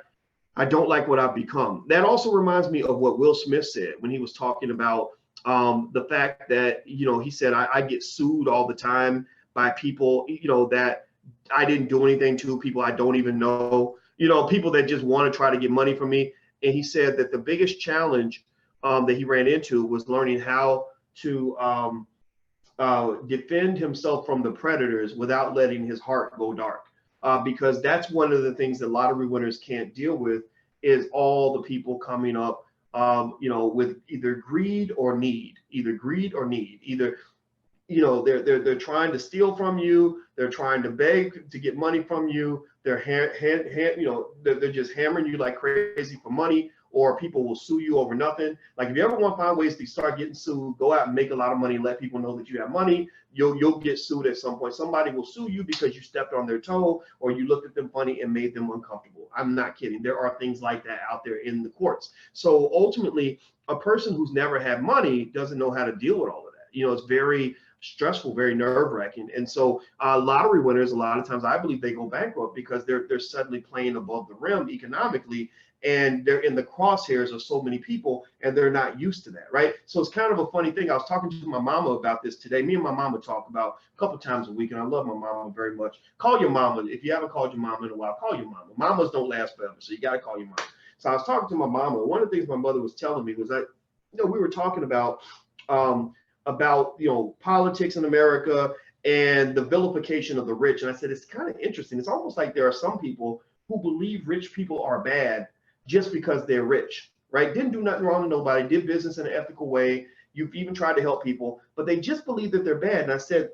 S1: I don't like what I've become. That also reminds me of what Will Smith said when he was talking about the fact that, he said, I get sued all the time by people, that I didn't do anything to, people I don't even know, people that just want to try to get money from me. And he said that the biggest challenge that he ran into was learning how to defend himself from the predators without letting his heart go dark. Because that's one of the things that lottery winners can't deal with, is all the people coming up with either greed or need, either, they're trying to steal from you. They're trying to beg to get money from you. They're they're just hammering you like crazy for money, or people will sue you over nothing. Like, if you ever want to find ways to start getting sued, go out and make a lot of money and let people know that you have money. You'll get sued at some point. Somebody will sue you because you stepped on their toe, or you looked at them funny and made them uncomfortable. I'm not kidding. There are things like that out there in the courts. So ultimately, a person who's never had money doesn't know how to deal with all of that. It's very stressful, very nerve-wracking. And so lottery winners, a lot of times, I believe they go bankrupt because they're suddenly playing above the rim economically, and they're in the crosshairs of so many people, and they're not used to that, right? So it's kind of a funny thing. I was talking to my mama about this today. Me and my mama talk about a couple times a week, and I love my mama very much. Call your mama. If you haven't called your mama in a while, call your mama. Mamas don't last forever, so you got to call your mama. So I was talking to my mama. One of the things my mother was telling me was that, we were talking about politics in America and the vilification of the rich. And I said, it's kind of interesting. It's almost like there are some people who believe rich people are bad just because they're rich, right? Didn't do nothing wrong to nobody, did business in an ethical way. You've even tried to help people, but they just believe that they're bad. And I said,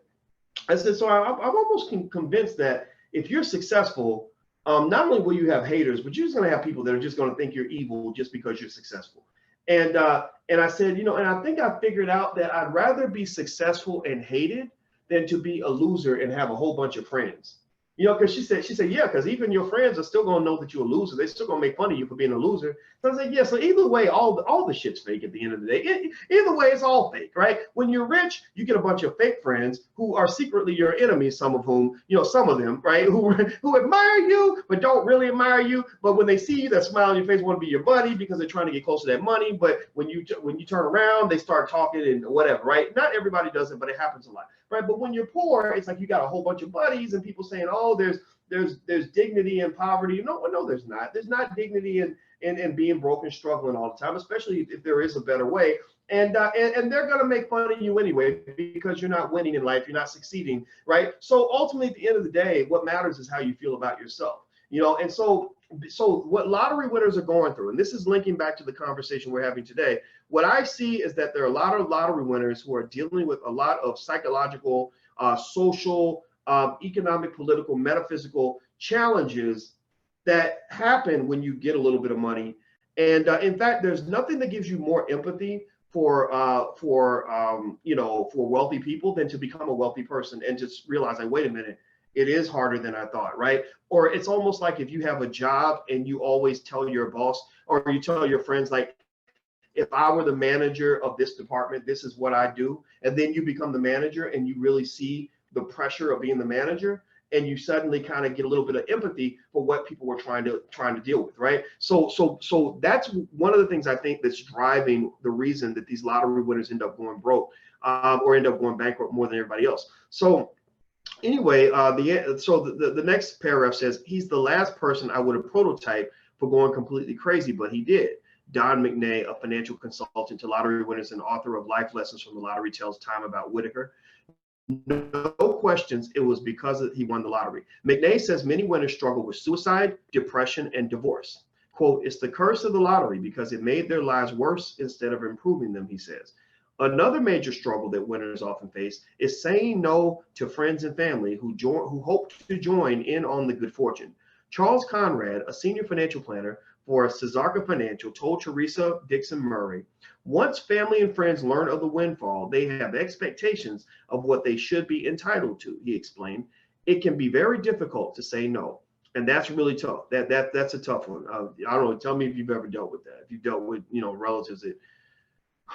S1: so I'm almost convinced that if you're successful, not only will you have haters, but you're just going to have people that are just going to think you're evil just because you're successful. And I said, and I think I figured out that I'd rather be successful and hated than to be a loser and have a whole bunch of friends. You know, because she said, yeah, because even your friends are still gonna know that you're a loser. They're still gonna make fun of you for being a loser. So I said, yeah. So either way, all the shit's fake at the end of the day. Either way, it's all fake, right? When you're rich, you get a bunch of fake friends who are secretly your enemies. Some of whom, some of them, right, who admire you but don't really admire you. But when they see you, that smile on your face, want to be your buddy because they're trying to get close to that money. But when you turn around, they start talking and whatever, right? Not everybody does it, but it happens a lot. Right. But when you're poor, it's like you got a whole bunch of buddies and people saying, oh, there's dignity in poverty. No, there's not. There's not dignity in being broke and struggling all the time, especially if there is a better way. And they're gonna make fun of you anyway because you're not winning in life, you're not succeeding, right? So ultimately, at the end of the day, what matters is how you feel about yourself. And so what lottery winners are going through, and this is linking back to the conversation we're having today, what I see is that there are a lot of lottery winners who are dealing with a lot of psychological, social, economic, political, metaphysical challenges that happen when you get a little bit of money. And in fact, there's nothing that gives you more empathy for wealthy people than to become a wealthy person and just realize, like, wait a minute, it is harder than I thought, right? Or it's almost like if you have a job and you always tell your boss or you tell your friends, like, if I were the manager of this department, this is what I do. And then you become the manager and you really see the pressure of being the manager, and you suddenly kind of get a little bit of empathy for what people were trying to deal with, right? So that's one of the things I think that's driving the reason that these lottery winners end up going broke or end up going bankrupt more than everybody else. So anyway, the next paragraph says, he's the last person I would have prototyped for going completely crazy, but he did. Don McNay, a financial consultant to lottery winners and author of Life Lessons from the Lottery, tells Time about Whitaker. No questions, it was because he won the lottery. McNay says many winners struggle with suicide, depression, and divorce. Quote, it's the curse of the lottery because it made their lives worse instead of improving them, he says. Another major struggle that winners often face is saying no to friends and family who hope to join in on the good fortune. Charles Conrad, a senior financial planner for Cesarca Financial, told Teresa Dixon Murray, once family and friends learn of the windfall, they have expectations of what they should be entitled to, he explained. It can be very difficult to say no. And that's really tough. That's a tough one. I don't know. Tell me if you've ever dealt with that. If you've dealt with, relatives that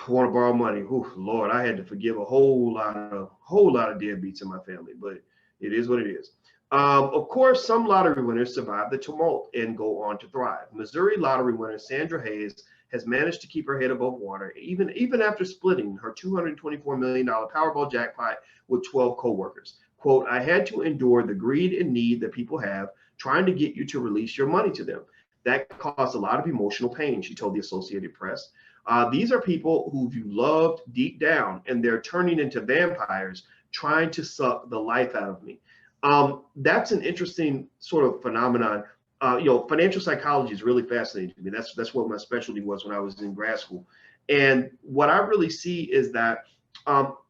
S1: want to borrow money. Oh, Lord, I had to forgive a whole lot of deadbeats in my family, but it is what it is. Of course, some lottery winners survive the tumult and go on to thrive. Missouri lottery winner Sandra Hayes has managed to keep her head above water, even after splitting her $224 million Powerball jackpot with 12 coworkers. Quote, I had to endure the greed and need that people have trying to get you to release your money to them. That caused a lot of emotional pain, she told the Associated Press. These are people who you loved deep down, and they're turning into vampires trying to suck the life out of me. That's an interesting sort of phenomenon. Financial psychology is really fascinating to me. That's what my specialty was when I was in grad school. And what I really see is that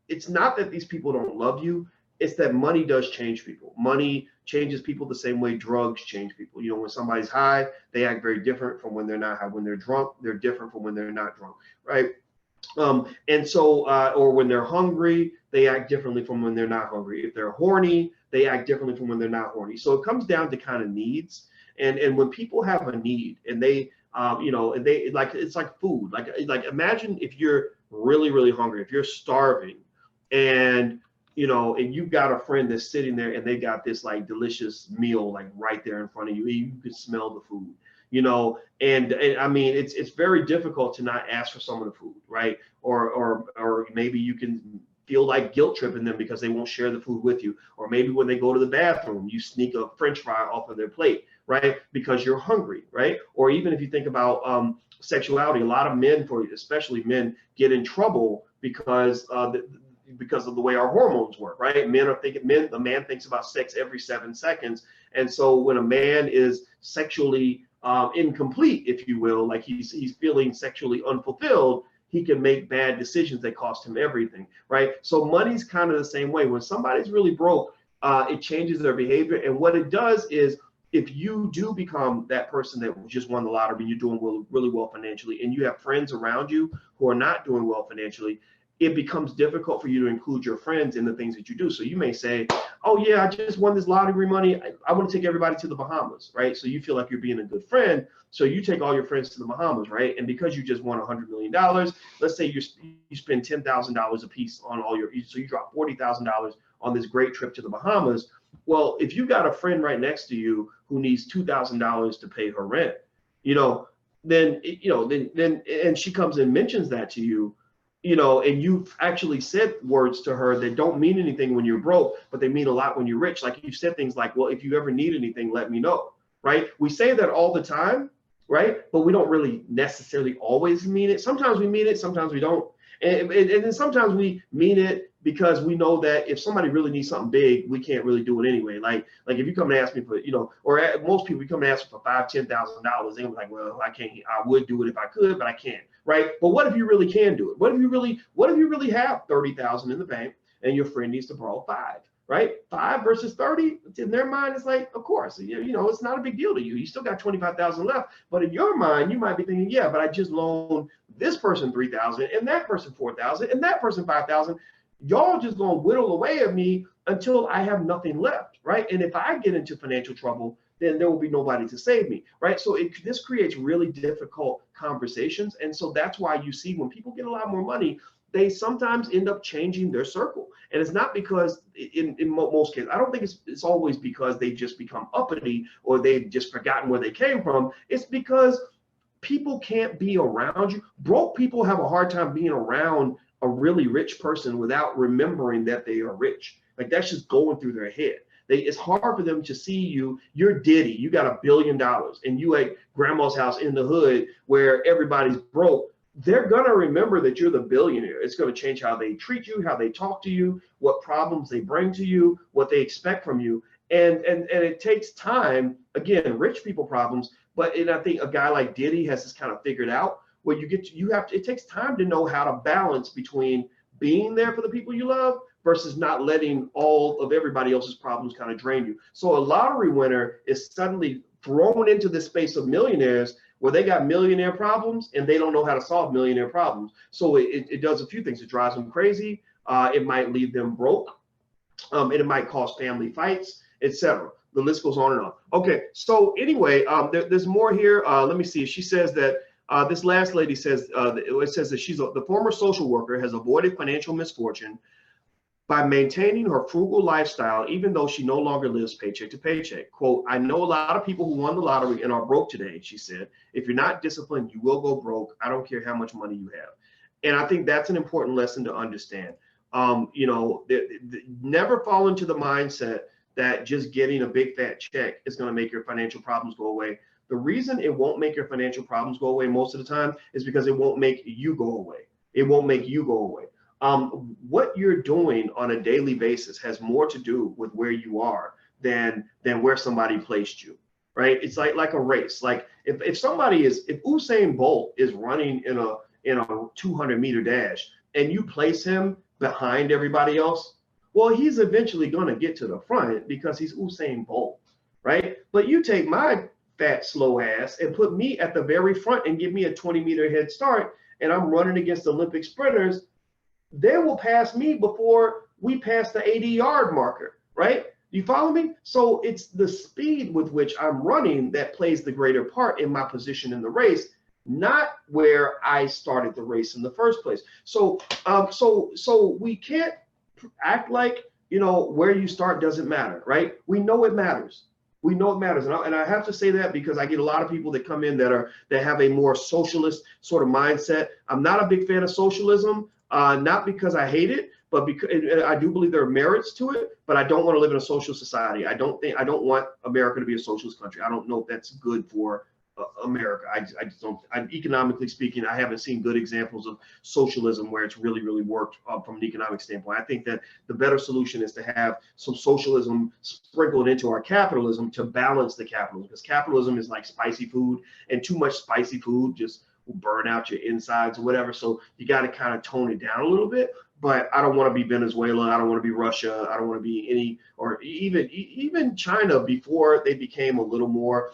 S1: it's not that these people don't love you. It's that money does change people. Money changes people the same way drugs change people. When somebody's high, they act very different from when they're not high. When they're drunk, they're different from when they're not drunk, right? Or when they're hungry, they act differently from when they're not hungry. If they're horny, they act differently from when they're not horny. So it comes down to kind of needs. And when people have a need and they, and they like, it's like food. Like imagine if you're really, really hungry, if you're starving and, and you've got a friend that's sitting there and they got this like delicious meal, like right there in front of you. You can smell the food. And I mean, it's very difficult to not ask for some of the food, right? Or maybe you can feel like guilt tripping them because they won't share the food with you. Or maybe when they go to the bathroom, you sneak a French fry off of their plate, right? Because you're hungry, right? Or even if you think about sexuality, a lot of men, especially men, get in trouble because of the way our hormones work, right? The man thinks about sex every 7 seconds. And so when a man is sexually incomplete, if you will, like he's feeling sexually unfulfilled, he can make bad decisions that cost him everything, right? So money's kind of the same way. When somebody's really broke, it changes their behavior. And what it does is, if you do become that person that just won the lottery and you're doing really well financially, and you have friends around you who are not doing well financially, it becomes difficult for you to include your friends in the things that you do. So you may say, oh yeah, I just won this lottery money. I want to take everybody to the Bahamas, right? So you feel like you're being a good friend. So you take all your friends to the Bahamas, right? And because you just won $100 million, let's say you spend $10,000 a piece on all your, so you drop $40,000 on this great trip to the Bahamas. Well, if you got a friend right next to you who needs $2,000 to pay her rent, then and she comes and mentions that to you, and you've actually said words to her that don't mean anything when you're broke, but they mean a lot when you're rich. Like you said things like, well, if you ever need anything, let me know, right? We say that all the time, right? But we don't really necessarily always mean it. Sometimes we mean it, sometimes we don't. And then sometimes we mean it because we know that if somebody really needs something big, we can't really do it anyway. Like if you come and ask me for, or most people, you come and ask for $5,000-$10,000, they're like, well, I can't. I would do it if I could, but I can't, right? But what if you really can do it? What if you really have 30,000 in the bank and your friend needs to borrow 5? Right? 5 versus 30, in their mind, it's like, of course, it's not a big deal to you. You still got 25,000 left. But in your mind, you might be thinking, yeah, but I just loaned this person 3,000 and that person 4,000 and that person 5,000. Y'all just gonna whittle away at me until I have nothing left, right? And if I get into financial trouble, then there will be nobody to save me, right? So this creates really difficult conversations. And so that's why you see when people get a lot more money, they sometimes end up changing their circle. And it's not because, in most cases, I don't think it's always because they just become uppity or they've just forgotten where they came from. It's because people can't be around you. Broke people have a hard time being around a really rich person without remembering that they are rich. Like that's just going through their head. It's hard for them to see you're Diddy, you got $1 billion and you at grandma's house in the hood where everybody's broke. They're going to remember that you're the billionaire. It's going to change how they treat you, how they talk to you, what problems they bring to you, what they expect from you. And it takes time, again, rich people problems, and I think a guy like Diddy has this kind of figured out where it takes time to know how to balance between being there for the people you love versus not letting all of everybody else's problems kind of drain you. So a lottery winner is suddenly thrown into this space of millionaires where they got millionaire problems and they don't know how to solve millionaire problems. So it does a few things. It drives them crazy. It might leave them broke. And it might cause family fights, etc. The list goes on and on. Okay, so anyway, there's more here. Let me see. She says that this last lady says, it says that the former social worker has avoided financial misfortune by maintaining her frugal lifestyle, even though she no longer lives paycheck to paycheck. Quote, I know a lot of people who won the lottery and are broke today, she said. If you're not disciplined, you will go broke. I don't care how much money you have. And I think that's an important lesson to understand. Never fall into the mindset that just getting a big fat check is going to make your financial problems go away. The reason it won't make your financial problems go away most of the time is because it won't make you go away. It won't make you go away. What you're doing on a daily basis has more to do with where you are than where somebody placed you, right? It's like a race. Like if Usain Bolt is running in a 200-meter dash and you place him behind everybody else, well, he's eventually going to get to the front because he's Usain Bolt, right? But you take my fat, slow ass and put me at the very front and give me a 20-meter head start, and I'm running against Olympic sprinters, they will pass me before we pass the 80-yard marker, right? You follow me? So it's the speed with which I'm running that plays the greater part in my position in the race, not where I started the race in the first place. So we can't act like, where you start doesn't matter, right? We know it matters. We know it matters. And I have to say that because I get a lot of people that come in that have a more socialist sort of mindset. I'm not a big fan of socialism. Not because I hate it, but because I do believe there are merits to it, but I don't want to live in a social society. I don't want America to be a socialist country. I don't know if that's good for America. I just don't. Economically speaking, I haven't seen good examples of socialism where it's really, really worked from an economic standpoint. I think that the better solution is to have some socialism sprinkled into our capitalism to balance the capitalism, because capitalism is like spicy food, and too much spicy food just will burn out your insides or whatever. So you got to kind of tone it down a little bit. but I don't want to be Venezuela. I don't want to be Russia. I don't want to be any, or even China before they became a little more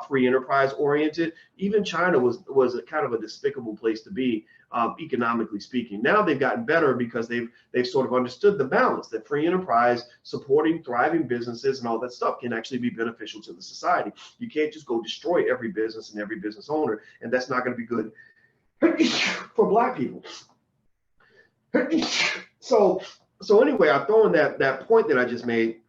S1: free enterprise oriented. Even China was a kind of a despicable place to be, economically speaking. Now they've gotten better because they've sort of understood the balance that free enterprise, supporting thriving businesses and all that stuff can actually be beneficial to the society. You can't just go destroy every business and every business owner, and that's not going to be good for Black people. So anyway, I throw in that point that I just made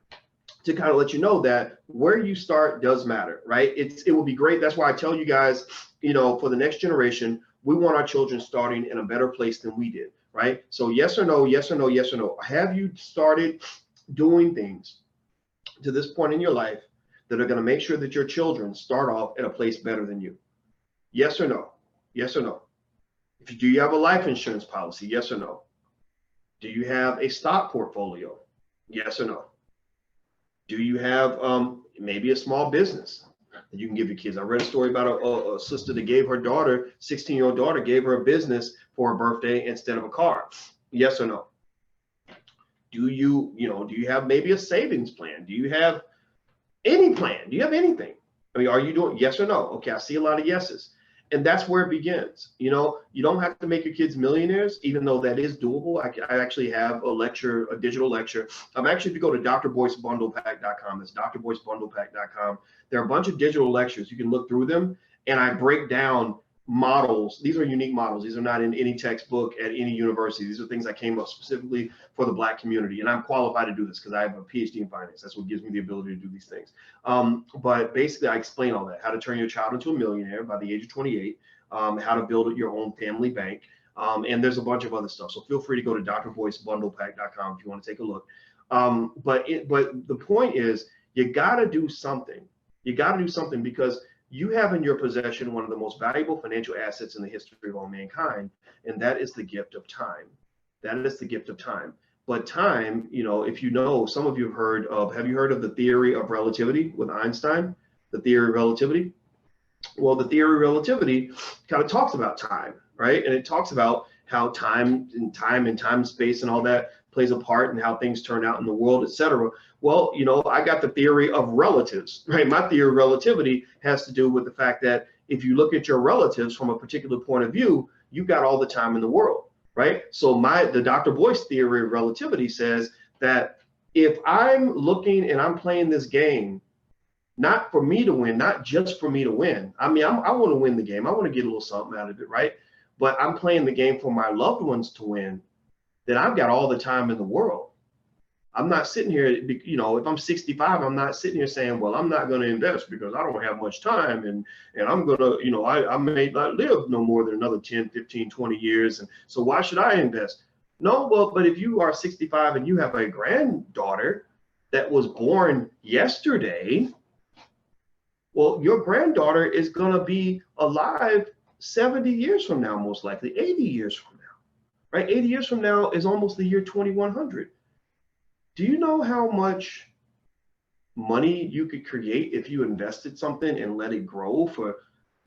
S1: to kind of let you know that where you start does matter, right? It will be great. That's why I tell you guys, for the next generation, we want our children starting in a better place than we did, right? So yes or no, yes or no, yes or no. Have you started doing things to this point in your life that are going to make sure that your children start off at a place better than you? Yes or no? Yes or no? Do you have a life insurance policy? Yes or no? Do you have a stock portfolio? Yes or no? Do you have maybe a small business that you can give your kids? I read a story about a sister that gave her daughter, 16-year-old daughter, gave her a business for her birthday instead of a car. Yes or no? Do you have maybe a savings plan? Do you have any plan? Do you have anything? I mean, are you doing yes or no? Okay, I see a lot of yeses. And that's where it begins. You don't have to make your kids millionaires, even though that is doable. I actually have a digital lecture. Actually, if you go to drboycebundlepack.com, that's drboycebundlepack.com, there are a bunch of digital lectures. You can look through them, and I break down models. These are unique models. These are not in any textbook at any university. These are things I came up specifically for the Black community, and I'm qualified to do this because I have a PhD in finance. That's what gives me the ability to do these things. But basically, I explain all that: how to turn your child into a millionaire by the age of 28, how to build your own family bank, and there's a bunch of other stuff. So feel free to go to drboycebundlepack.com if you want to take a look. But the point is, you got to do something. You got to do something because you have in your possession one of the most valuable financial assets in the history of all mankind, and that is the gift of time. That is the gift of time. But time, if some of you have you heard of the theory of relativity with Einstein? The theory of relativity? Well, the theory of relativity kind of talks about time, right? And it talks about how time and space and all that plays a part in how things turn out in the world, et cetera. Well, I got the theory of relatives, right? My theory of relativity has to do with the fact that if you look at your relatives from a particular point of view, you've got all the time in the world, right? So the Dr. Boyce theory of relativity says that if I'm looking and I'm playing this game, not for me to win, not just for me to win. I mean, I want to win the game. I want to get a little something out of it, right? But I'm playing the game for my loved ones to win, then I've got all the time in the world. I'm not sitting here, if I'm 65, I'm not sitting here saying, well, I'm not going to invest because I don't have much time and I'm going to, I may not live no more than another 10, 15, 20 years. And so why should I invest? No, well, but if you are 65 and you have a granddaughter that was born yesterday, well, your granddaughter is going to be alive 70 years from now, most likely 80 years from now, right? 80 years from now is almost the year 2100. Do you know how much money you could create if you invested something and let it grow for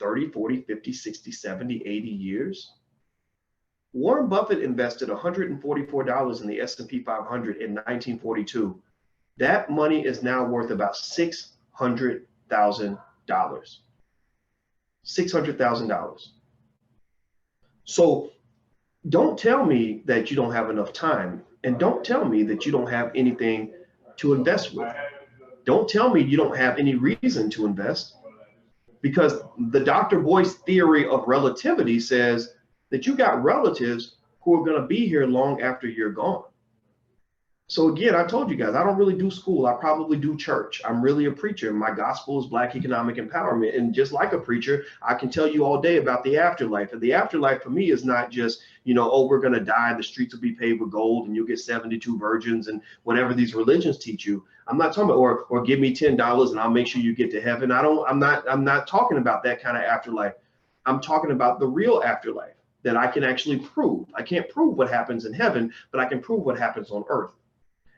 S1: 30, 40, 50, 60, 70, 80 years? Warren Buffett invested $144 in the S&P 500 in 1942. That money is now worth about $600,000. $600,000. So don't tell me that you don't have enough time, and don't tell me that you don't have anything to invest with. Don't tell me you don't have any reason to invest, because the Dr. Boyce theory of relativity says that you got relatives who are going to be here long after you're gone. So again, I told you guys, I don't really do school. I probably do church. I'm really a preacher. My gospel is Black economic empowerment. And just like a preacher, I can tell you all day about the afterlife. And the afterlife for me is not just, oh, we're going to die, the streets will be paved with gold and you'll get 72 virgins and whatever these religions teach you. I'm not talking about, or give me $10 and I'll make sure you get to heaven. I'm not talking about that kind of afterlife. I'm talking about the real afterlife that I can actually prove. I can't prove what happens in heaven, but I can prove what happens on earth.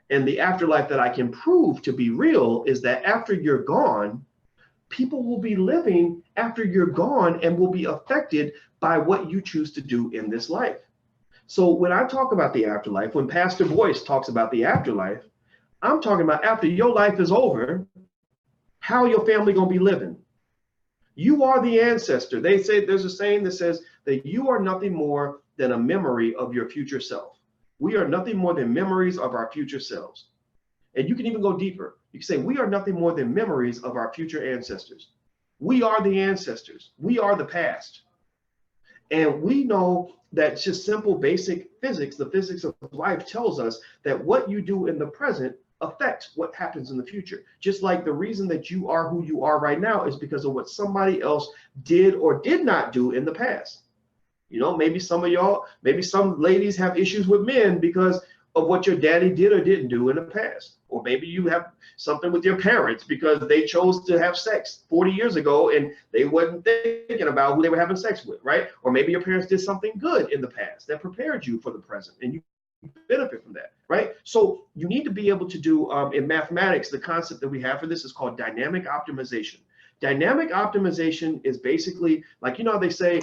S1: And the afterlife that I can prove to be real is that after you're gone, people will be living after you're gone and will be affected by what you choose to do in this life. So when I talk about the afterlife, when Pastor Boyce talks about the afterlife, I'm talking about after your life is over, how your family gonna be living. You are the ancestor. They say there's a saying that says that you are nothing more than a memory of your future self. We are nothing more than memories of our future selves. And you can even go deeper. You can say we are nothing more than memories of our future ancestors. We are the ancestors. We are the past. And we know that just simple basic physics, the physics of life tells us that what you do in the present affects what happens in the future. Just like the reason that you are who you are right now is because of what somebody else did or did not do in the past. You know, maybe some of y'all, maybe some ladies have issues with men because of what your daddy did or didn't do in the past. Or maybe you have something with your parents because they chose to have sex 40 years ago and they wasn't thinking about who they were having sex with, right? Or maybe your parents did something good in the past that prepared you for the present and you benefit from that, right? So you need to be able to do, in mathematics, the concept that we have for this is called dynamic optimization. Dynamic optimization is basically like, you know, they say,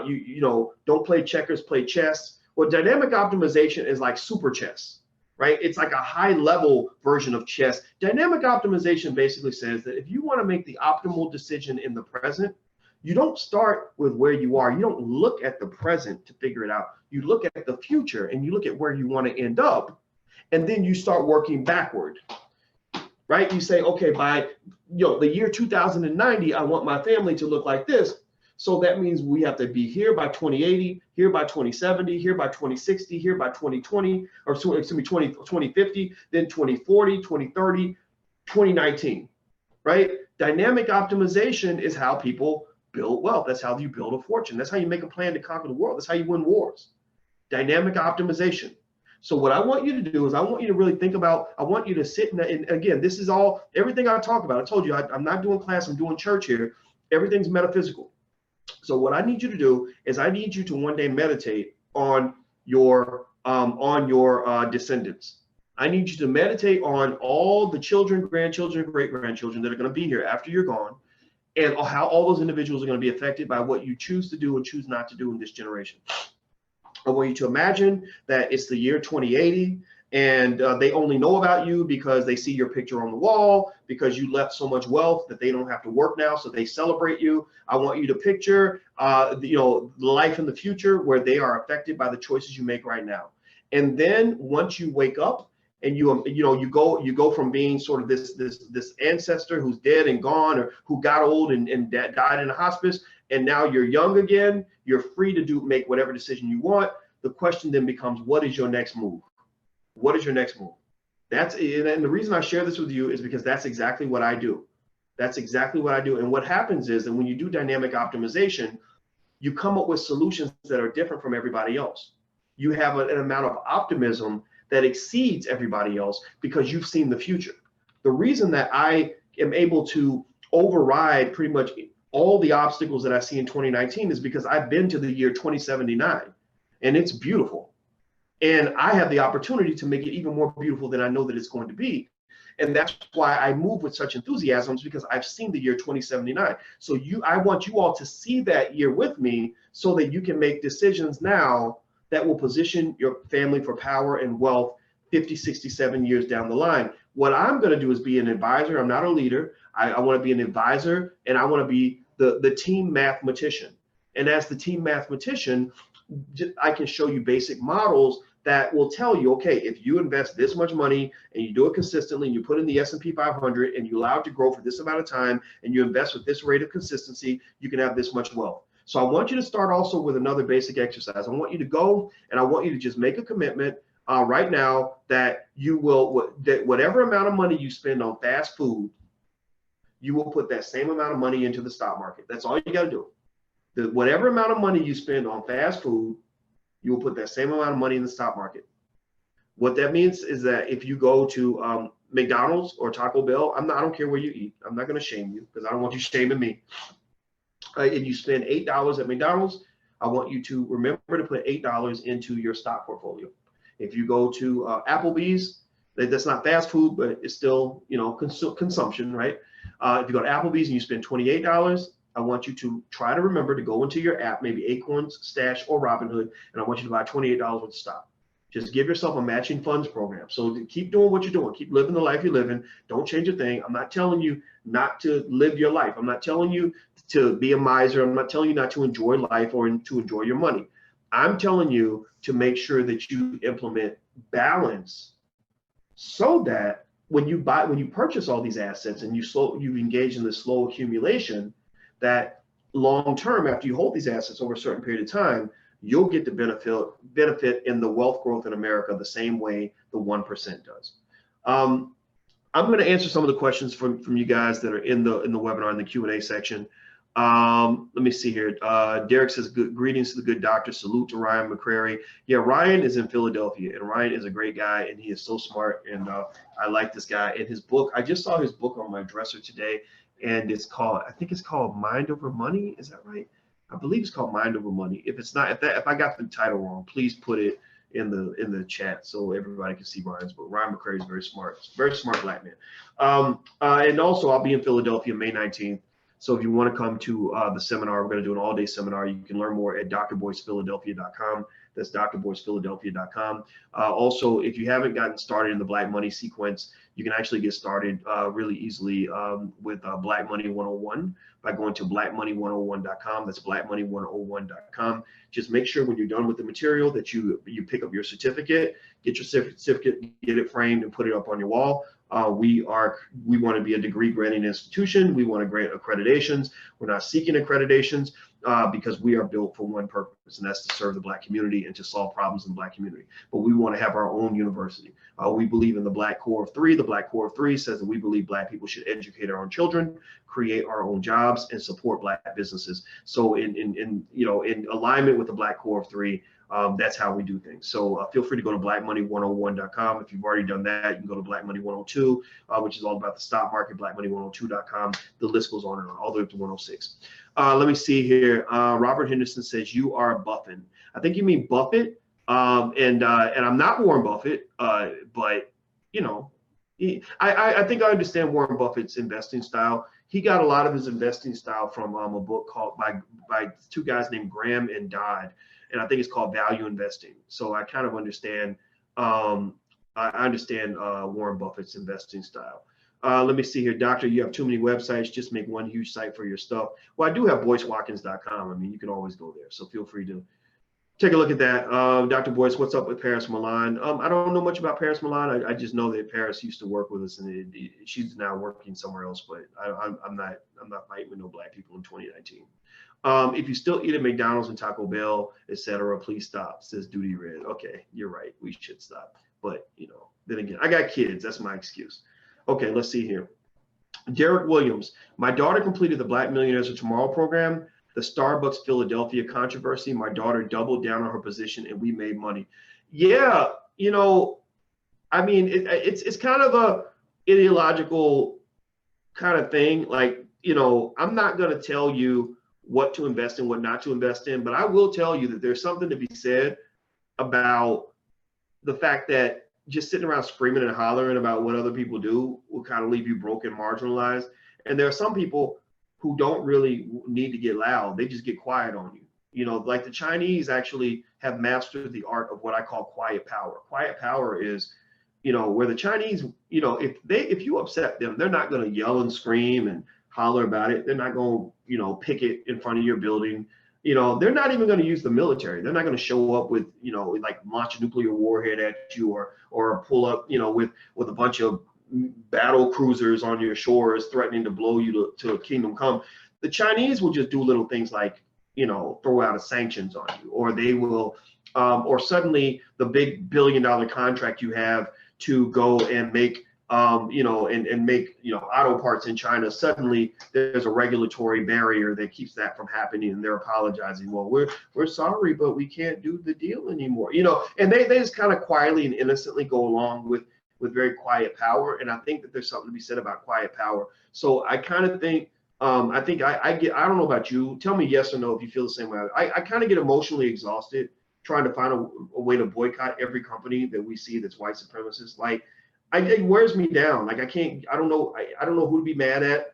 S1: you know, don't play checkers, play chess. Well, dynamic optimization is like super chess, right? It's like a high level version of chess. Dynamic optimization basically says that if you want to make the optimal decision in the present, you don't start with where you are. You don't look at the present to figure it out. You look at the future and you look at where you want to end up, and then you start working backward, right? You say, okay, by the year 2090, I want my family to look like this. So that means we have to be here by 2080, here by 2070, here by 2060, here by 2020, or excuse me, 2050, then 2040, 2030, 2019, right? Dynamic optimization is how people build wealth. That's how you build a fortune. That's how you make a plan to conquer the world. That's how you win wars. Dynamic optimization. So what I want you to do is I want you to really think about, I want you to sit and again, this is all, everything I talk about. I told you, I'm not doing class, I'm doing church here. Everything's metaphysical. So what I need you to do is I need you to one day meditate on your descendants. I need you to meditate on all the children, grandchildren, great-grandchildren that are going to be here after you're gone, and how all those individuals are going to be affected by what you choose to do and choose not to do in this generation. I want you to imagine that it's the year 2080 and they only know about you because they see your picture on the wall, because you left so much wealth that they don't have to work now, so they celebrate you. I want you to picture the life in the future where they are affected by the choices you make right now. And then once you wake up and you go from being sort of this ancestor who's dead and gone, or who got old and died in a hospice, and now you're young again, you're free to make whatever decision you want. The question then becomes, what is your next move? What is your next move? And the reason I share this with you is because that's exactly what I do. That's exactly what I do. And what happens is that when you do dynamic optimization, you come up with solutions that are different from everybody else. You have an amount of optimism that exceeds everybody else because you've seen the future. The reason that I am able to override pretty much all the obstacles that I see in 2019 is because I've been to the year 2079 and it's beautiful. And I have the opportunity to make it even more beautiful than I know that it's going to be. And that's why I move with such enthusiasm, because I've seen the year 2079. So I want you all to see that year with me so that you can make decisions now that will position your family for power and wealth 50, 67 years down the line. What I'm going to do is be an advisor. I'm not a leader. I want to be an advisor, and I want to be the team mathematician. And as the team mathematician, I can show you basic models that will tell you, okay, if you invest this much money and you do it consistently and you put in the S&P 500 and you allow it to grow for this amount of time and you invest with this rate of consistency, you can have this much wealth. So I want you to start also with another basic exercise. I want you to go and I want you to just make a commitment right now that you will, that whatever amount of money you spend on fast food, you will put that same amount of money into the stock market. That's all you got to do. Whatever amount of money you spend on fast food, you will put that same amount of money in the stock market. What that means is that if you go to McDonald's or Taco Bell, I don't care where you eat. I'm not going to shame you because I don't want you shaming me. If you spend $8 at McDonald's, I want you to remember to put $8 into your stock portfolio. If you go to Applebee's, that's not fast food, but it's still consumption, right? If you go to Applebee's and you spend $28, I want you to try to remember to go into your app, maybe Acorns, Stash, or Robinhood, and I want you to buy $28 worth of stock. Just give yourself a matching funds program. So keep doing what you're doing. Keep living the life you're living. Don't change a thing. I'm not telling you not to live your life. I'm not telling you to be a miser. I'm not telling you not to enjoy life or to enjoy your money. I'm telling you to make sure that you implement balance so that when you purchase all these assets and you engage in this slow accumulation, that long term, after you hold these assets over a certain period of time, you'll get the benefit in the wealth growth in America the same way the 1% does. I'm going to answer some of the questions from you guys that are in the webinar in the Q&A section. Let me see here. Derek says, greetings to the good doctor. Salute to Ryan McCrary. Yeah, Ryan is in Philadelphia, and Ryan is a great guy, and he is so smart, and I like this guy. And his book, I just saw his book on my dresser today, and I think it's called Mind Over Money. Is that right? I believe it's called Mind Over Money. If it's not, if I got the title wrong, please put it in the chat so everybody can see Ryan's book. Ryan McCrary is very smart black man. And also, I'll be in Philadelphia May 19th. So if you want to come to the seminar, we're going to do an all-day seminar. You can learn more at drboycephiladelphia.com. That's drboycephiladelphia.com. Also, if you haven't gotten started in the Black Money sequence, you can actually get started really easily with Black Money 101 by going to blackmoney101.com. That's blackmoney101.com. Just make sure when you're done with the material that you pick up your certificate, get your certificate, get it framed, and put it up on your wall. We want to be a degree granting institution. We want to grant accreditations. We're not seeking accreditations because we are built for one purpose, and that's to serve the Black community and to solve problems in the Black community. But we want to have our own university. We believe in the Black Core of Three. The Black Core of Three says that we believe Black people should educate our own children, create our own jobs, and support Black businesses. So in alignment with the Black Core of Three, that's how we do things. So feel free to go to blackmoney101.com. If you've already done that, you can go to Black Money 102, which is all about the stock market, blackmoney102.com. The list goes on and on, all the way up to 106. Let me see here. Robert Henderson says, you are Buffin. I think you mean Buffett. And I'm not Warren Buffett, but, I think I understand Warren Buffett's investing style. He got a lot of his investing style from a book called by two guys named Graham and Dodd. And I think it's called Value Investing. So I kind of understand. I understand Warren Buffett's investing style. Let me see here, Doctor. You have too many websites. Just make one huge site for your stuff. Well, I do have BoyceWatkins.com. I mean, you can always go there. So feel free to take a look at that. Dr. Boyce, what's up with Paris Milan? I don't know much about Paris Milan. I just know that Paris used to work with us, and she's now working somewhere else. But I'm not fighting with no Black people in 2019. If you still eat at McDonald's and Taco Bell, etc., please stop, says Duty Red. Okay, you're right. We should stop. But, then again, I got kids. That's my excuse. Okay, let's see here. Derek Williams. My daughter completed the Black Millionaires of Tomorrow program. The Starbucks Philadelphia controversy. My daughter doubled down on her position, and we made money. Yeah, I mean, it's kind of a ideological kind of thing. Like, I'm not going to tell you what to invest in, what not to invest in. But I will tell you that there's something to be said about the fact that just sitting around screaming and hollering about what other people do will kind of leave you broke and marginalized. And there are some people who don't really need to get loud. They just get quiet on you. Like the Chinese actually have mastered the art of what I call quiet power. Quiet power is, where the Chinese, if you upset them, they're not going to yell and scream and holler about it. They're not going to picket in front of your building. They're not even going to use the military. They're not going to show up with, like launch a nuclear warhead at you or pull up, with a bunch of battle cruisers on your shores threatening to blow you to kingdom come. The Chinese will just do little things like, throw out sanctions on you, or they will, or suddenly the big billion-dollar contract you have to go and make and make, auto parts in China, suddenly there's a regulatory barrier that keeps that from happening, and they're apologizing. Well, we're sorry, but we can't do the deal anymore. And they just kind of quietly and innocently go along with very quiet power. And I think that there's something to be said about quiet power. So I kind of think, I don't know about you. Tell me yes or no if you feel the same way. I kind of get emotionally exhausted trying to find a way to boycott every company that we see that's white supremacist. Like, it wears me down. Like I don't know who to be mad at.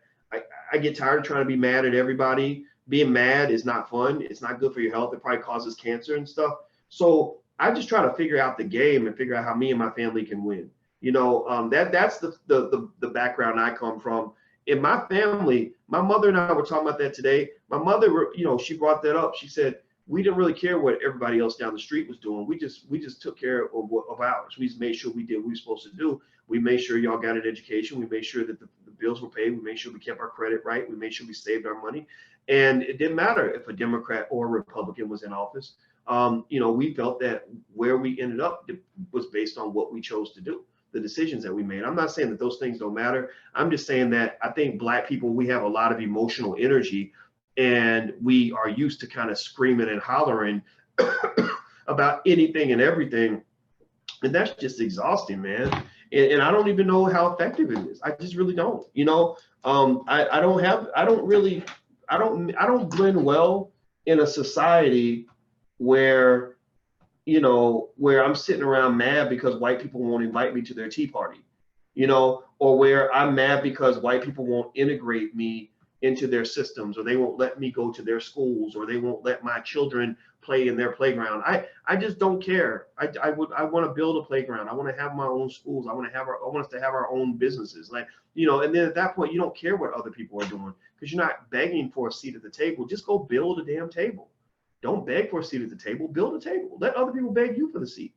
S1: I get tired of trying to be mad at everybody. Being mad is not fun. It's not good for your health. It probably causes cancer and stuff. So I just try to figure out the game and figure out how me and my family can win. That's the background I come from. In my family, my mother and I were talking about that today. My mother, she brought that up. She said, we didn't really care what everybody else down the street was doing. We just took care of ours. We just made sure we did what we were supposed to do. We made sure y'all got an education. We made sure that the bills were paid. We made sure we kept our credit right. We made sure we saved our money. And it didn't matter if a Democrat or a Republican was in office. We felt that where we ended up was based on what we chose to do, the decisions that we made. I'm not saying that those things don't matter. I'm just saying that I think Black people, we have a lot of emotional energy, and we are used to kind of screaming and hollering about anything and everything. And that's just exhausting, man. And I don't even know how effective it is. I just really don't. I don't blend well in a society where I'm sitting around mad because white people won't invite me to their tea party, or where I'm mad because white people won't integrate me into their systems, or they won't let me go to their schools, or they won't let my children play in their playground. I just don't care. I want to build a playground. I want to have my own schools. I want us to have our own businesses. And then at that point, you don't care what other people are doing, because you're not begging for a seat at the table. Just go build a damn table. Don't beg for a seat at the table. Build a table. Let other people beg you for the seat.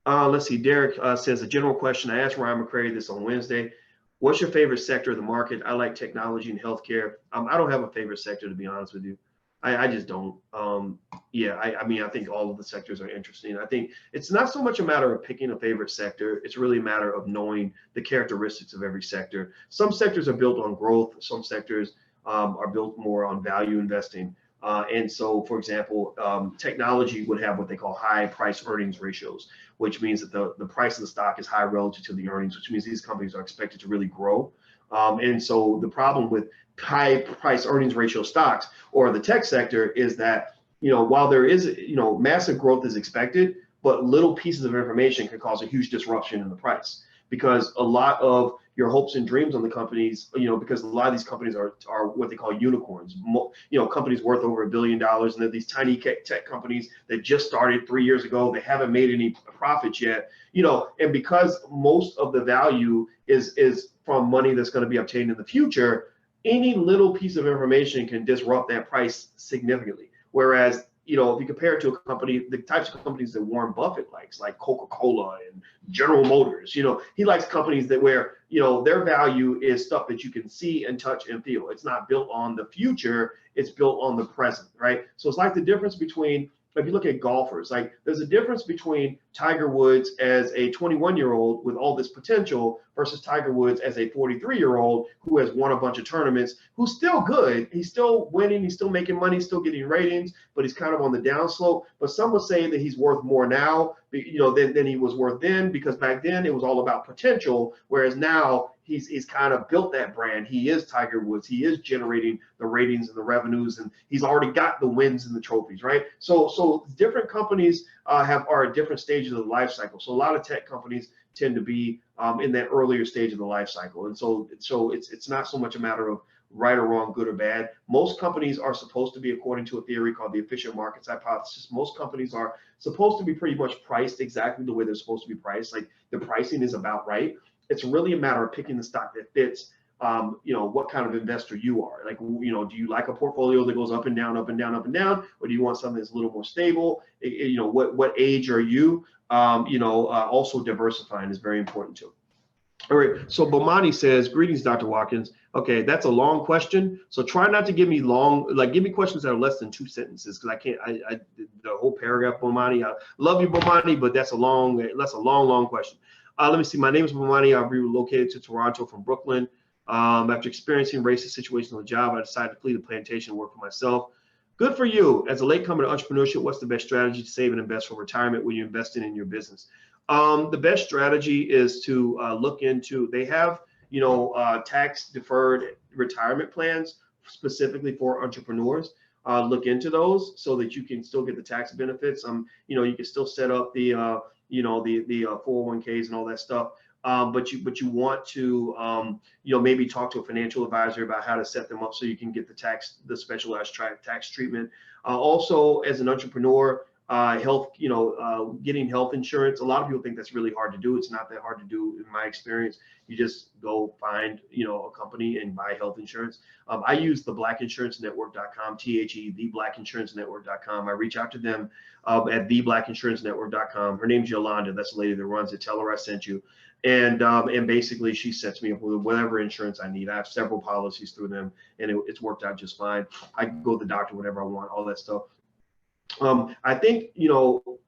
S1: Let's see. Derek says, a general question. I asked Ryan McCrary this on Wednesday. What's your favorite sector of the market? I like technology and healthcare. I don't have a favorite sector, to be honest with you. I just don't. I think all of the sectors are interesting. I think it's not so much a matter of picking a favorite sector. It's really a matter of knowing the characteristics of every sector. Some sectors are built on growth. Some sectors are built more on value investing. And so, for example, technology would have what they call high price earnings ratios, which means that the price of the stock is high relative to the earnings, which means these companies are expected to really grow. And so the problem with high price earnings ratio stocks or the tech sector is that, while there is, massive growth is expected, but little pieces of information can cause a huge disruption in the price, because a lot of your hopes and dreams on the companies, because a lot of these companies are what they call unicorns, companies worth over $1 billion. And they're these tiny tech companies that just started 3 years ago. They haven't made any profits yet, and because most of the value is from money that's going to be obtained in the future, any little piece of information can disrupt that price significantly. Whereas, if you compare it to a company, the types of companies that Warren Buffett likes, like Coca-Cola and General Motors, he likes companies that where, their value is stuff that you can see and touch and feel. It's not built on the future, it's built on the present, right? So it's like the difference between, if you look at golfers, like there's a difference between Tiger Woods as a 21-year-old with all this potential versus Tiger Woods as a 43-year-old who has won a bunch of tournaments, who's still good. He's still winning. He's still making money, still getting ratings, but he's kind of on the downslope. But some would say that he's worth more now, than he was worth then, because back then it was all about potential, whereas now he's kind of built that brand. He is Tiger Woods. He is generating the ratings and the revenues, and he's already got the wins and the trophies, right? So different companies are at different stages of the life cycle. So a lot of tech companies tend to be in that earlier stage of the life cycle, and so it's not so much a matter of right or wrong, good or bad. Most companies are supposed to be, according to a theory called the efficient markets hypothesis, most companies are supposed to be pretty much priced exactly the way they're supposed to be priced. Like the pricing is about right. It's really a matter of picking the stock that fits, what kind of investor you are. Like, do you like a portfolio that goes up and down, up and down, up and down, or do you want something that's a little more stable? What age are you? Also diversifying is very important too. All right, so Bomani says, greetings, Dr. Watkins. Okay, that's a long question. So try not to give me give me questions that are less than 2 sentences, because I can't, the whole paragraph, Bomani. I love you, Bomani, but that's a long question. Let me see. My name is Bomani. I've relocated to Toronto from Brooklyn. After experiencing racist situations on the job, I decided to flee the plantation and work for myself. Good for you. As a latecomer to entrepreneurship, what's the best strategy to save and invest for retirement when you're investing in your business? The best strategy is to look into, they have, tax deferred retirement plans specifically for entrepreneurs. Look into those so that you can still get the tax benefits. You can still set up the, the 401ks and all that stuff. but you want to maybe talk to a financial advisor about how to set them up so you can get the specialized tax treatment. Also, as an entrepreneur, health, getting health insurance. A lot of people think that's really hard to do. It's not that hard to do in my experience. You just go find, a company and buy health insurance. I use the blackinsurancenetwork.com, theblackInsuranceNetwork.com. I reach out to them at theblackInsuranceNetwork.com. Her name's Yolanda. That's the lady that runs it. Tell her I sent you. And basically she sets me up with whatever insurance I need. I have several policies through them, and it's worked out just fine. I can go to the doctor whenever I want, all that stuff. I think,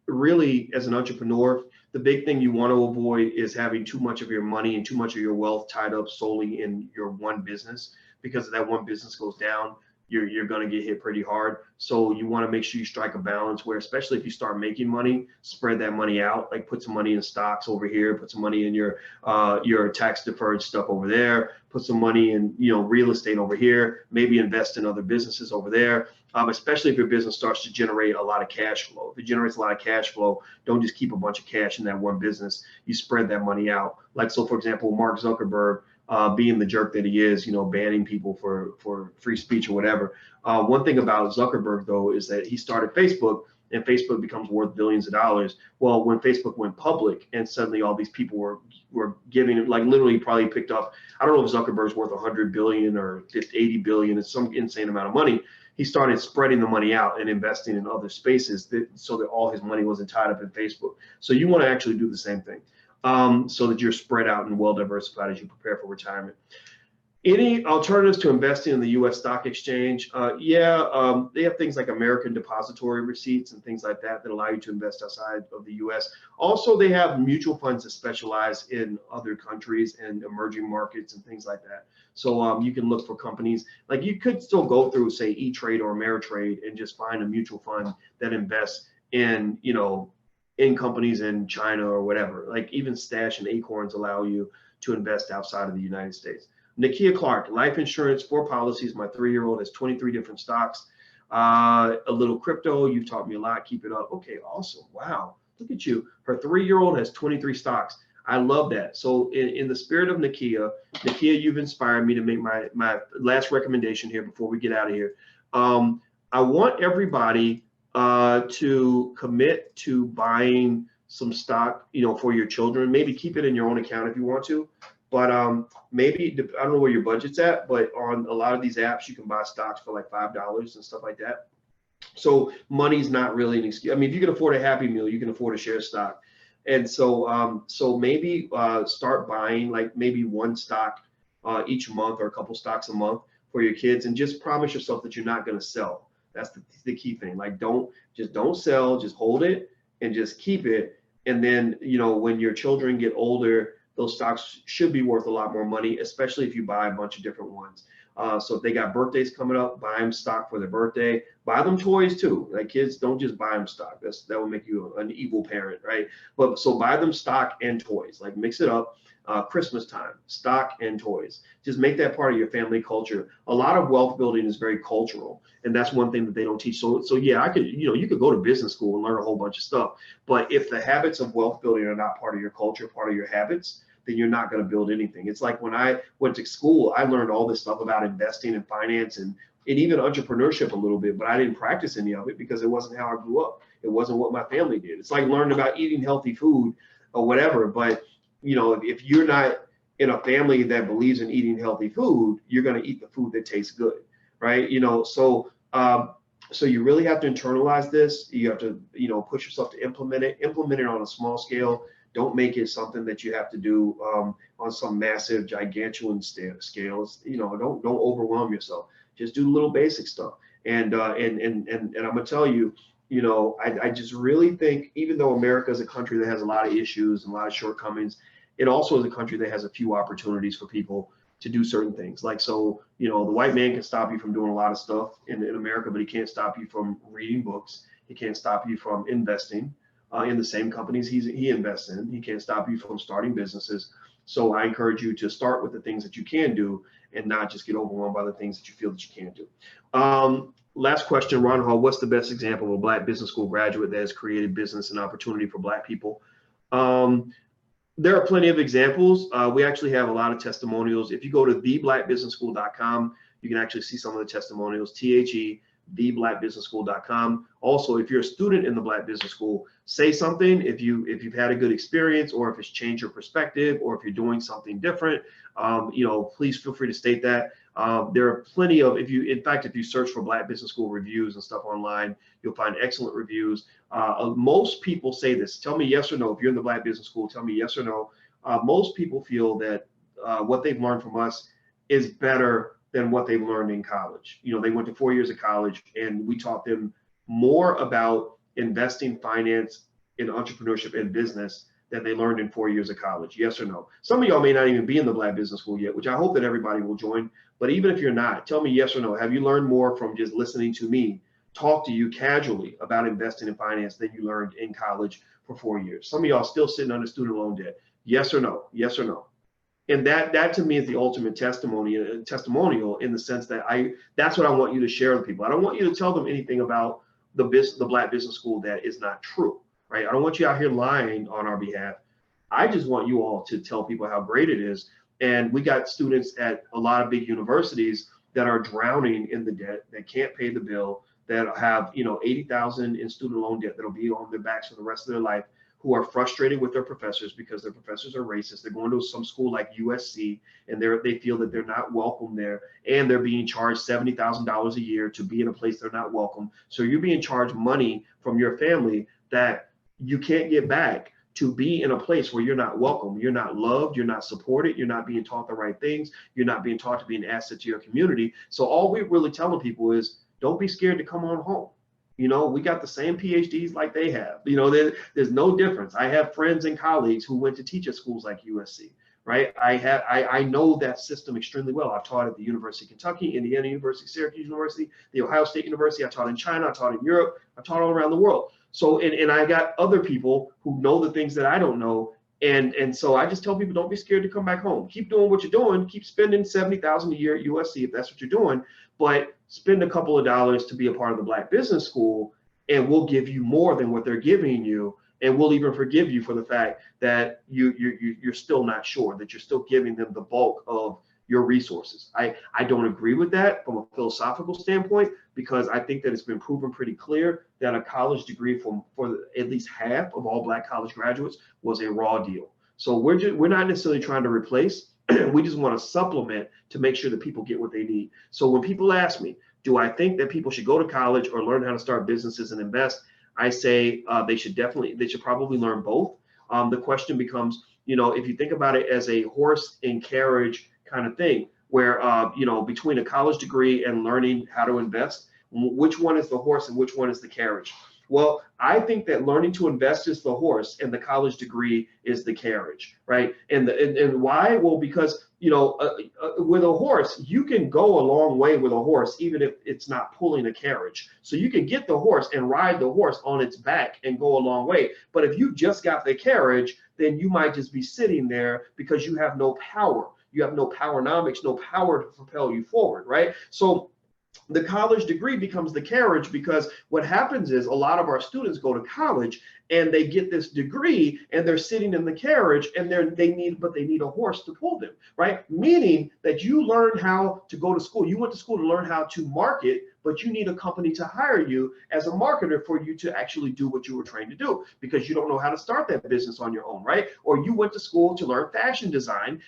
S1: really as an entrepreneur, the big thing you want to avoid is having too much of your money and too much of your wealth tied up solely in your one business, because if that one business goes down, you're going to get hit pretty hard. So you want to make sure you strike a balance where, especially if you start making money, spread that money out, like put some money in stocks over here, put some money in your tax deferred stuff over there, put some money in, real estate over here, maybe invest in other businesses over there. Especially if your business starts to generate a lot of cash flow. If it generates a lot of cash flow, don't just keep a bunch of cash in that one business. You spread that money out. Like, so for example, Mark Zuckerberg, being the jerk that he is, banning people for free speech or whatever. One thing about Zuckerberg, though, is that he started Facebook, and Facebook becomes worth billions of dollars. Well, when Facebook went public and suddenly all these people were giving, like literally probably picked up, I don't know if Zuckerberg's worth 100 billion or 80 billion, it's some insane amount of money. He started spreading the money out and investing in other spaces so that all his money wasn't tied up in Facebook. So you want to actually do the same thing, so that you're spread out and well diversified as you prepare for retirement. Any alternatives to investing in the U.S. stock exchange? They have things like American depository receipts and things like that allow you to invest outside of the U.S. Also, they have mutual funds that specialize in other countries and emerging markets and things like that. So you can look for companies, like you could still go through, say, E-Trade or Ameritrade and just find a mutual fund that invests in, in companies in China or whatever. Like even Stash and Acorns allow you to invest outside of the United States. Nakia Clark, life insurance, 4 policies. My 3-year-old has 23 different stocks. A little crypto. You've taught me a lot. Keep it up. Okay, awesome. Wow, look at you. Her 3-year-old has 23 stocks. I love that. So in the spirit of Nakia, you've inspired me to make my last recommendation here before we get out of here. I want everybody to commit to buying some stock, for your children. Maybe keep it in your own account if you want to. But maybe, I don't know where your budget's at, but on a lot of these apps, you can buy stocks for like $5 and stuff like that. So money's not really an excuse. I mean, if you can afford a Happy Meal, you can afford a share stock. And so maybe start buying like maybe one stock each month or a couple stocks a month for your kids, and just promise yourself that you're not going to sell. That's the key thing. Like don't sell, just hold it and just keep it. And then, when your children get older, those stocks should be worth a lot more money, especially if you buy a bunch of different ones. So if they got birthdays coming up, buy them stock for their birthday. Buy them toys too. Like kids, don't just buy them stock. That will make you an evil parent, right? But so buy them stock and toys. Like mix it up. Christmas time, stock and toys. Just make that part of your family culture. A lot of wealth building is very cultural, and that's one thing that they don't teach. So yeah, you could go to business school and learn a whole bunch of stuff. But if the habits of wealth building are not part of your culture, part of your habits, then you're not going to build anything. It's like when I went to school, I learned all this stuff about investing and finance and even entrepreneurship a little bit, but I didn't practice any of it because it wasn't how I grew up. It wasn't what my family did. It's like learning about eating healthy food or whatever. But if you're not in a family that believes in eating healthy food, you're going to eat the food that tastes good, right? So you really have to internalize this. You have to, push yourself to implement it on a small scale. Don't make it something that you have to do on some massive, gigantuan scales. Don't overwhelm yourself. Just do little basic stuff. And I'm gonna tell you, I just really think, even though America is a country that has a lot of issues and a lot of shortcomings, it also is a country that has a few opportunities for people to do certain things. Like, so, the white man can stop you from doing a lot of stuff in America, but he can't stop you from reading books. He can't stop you from investing in the same companies he invests in. He can't stop you from starting businesses. So I encourage you to start with the things that you can do and not just get overwhelmed by the things that you feel that you can't do. Last question, Ron Hall, what's the best example of a Black business school graduate that has created business and opportunity for Black people? There are plenty of examples. We actually have a lot of testimonials. If you go to theblackbusinessschool.com, you can actually see some of the testimonials. theblackbusinessschool.com. Also, if you're a student in the Black Business School, say something. If you've had a good experience, or if it's changed your perspective, or if you're doing something different, please feel free to state that. There are plenty of, in fact, if you search for Black Business School reviews and stuff online, you'll find excellent reviews. Most people say this. Tell me yes or no. If you're in the Black Business School, tell me yes or no. Most people feel that what they've learned from us is better than what they've learned in college. They went to 4 years of college, and we taught them more about investing, finance, in entrepreneurship and business than they learned in 4 years of college. Yes or no? Some of y'all may not even be in the Black Business School yet, which I hope that everybody will join. But even if you're not, tell me yes or no. Have you learned more from just listening to me talk to you casually about investing in finance than you learned in college for 4 years? Some of y'all still sitting under student loan debt. Yes or no? Yes or no? And that to me is the ultimate testimonial, in the sense that that's what I want you to share with people. I don't want you to tell them anything about the Black Business School that is not true, right? I don't want you out here lying on our behalf. I just want you all to tell people how great it is. And we got students at a lot of big universities that are drowning in the debt, that can't pay the bill, that have 80,000 in student loan debt that'll be on their backs for the rest of their life, who are frustrated with their professors because their professors are racist. They're going to some school like USC, and they feel that they're not welcome there, and they're being charged $70,000 a year to be in a place they're not welcome. So you're being charged money from your family that you can't get back to be in a place where you're not welcome, you're not loved, you're not supported, you're not being taught the right things, you're not being taught to be an asset to your community. So all we're really telling people is, don't be scared to come on home. We got the same PhDs like they have. There's no difference. I have friends and colleagues who went to teach at schools like USC, right? I know that system extremely well. I've taught at the University of Kentucky, Indiana University, Syracuse University, the Ohio State University. I taught in China. I taught in Europe. I've taught all around the world. So, and I got other people who know the things that I don't know. And so I just tell people, don't be scared to come back home. Keep doing what you're doing. Keep spending $70,000 a year at USC if that's what you're doing, but spend a couple of dollars to be a part of the Black Business School, and we'll give you more than what they're giving you. And we'll even forgive you for the fact that you're still not sure, that you're still giving them the bulk of your resources. I don't agree with that from a philosophical standpoint, because I think that it's been proven pretty clear that a college degree for at least half of all Black college graduates was a raw deal. So we're not necessarily trying to replace. We just want to supplement to make sure that people get what they need. So when people ask me, do I think that people should go to college or learn how to start businesses and invest? I say they should probably learn both. The question becomes, if you think about it as a horse and carriage kind of thing, where between a college degree and learning how to invest, which one is the horse and which one is the carriage? Well, I think that learning to invest is the horse and the college degree is the carriage, right? And why? Well, because with a horse, you can go a long way with a horse, even if it's not pulling a carriage. So you can get the horse and ride the horse on its back and go a long way. But if you just got the carriage, then you might just be sitting there because you have no power. You have no powernomics, no power to propel you forward, right? So the college degree becomes the carriage, because what happens is a lot of our students go to college and they get this degree and they're sitting in the carriage, and they need a horse to pull them, right? Meaning that you learn how to go to school. You went to school to learn how to market, but you need a company to hire you as a marketer for you to actually do what you were trained to do, because you don't know how to start that business on your own, right? Or you went to school to learn fashion design,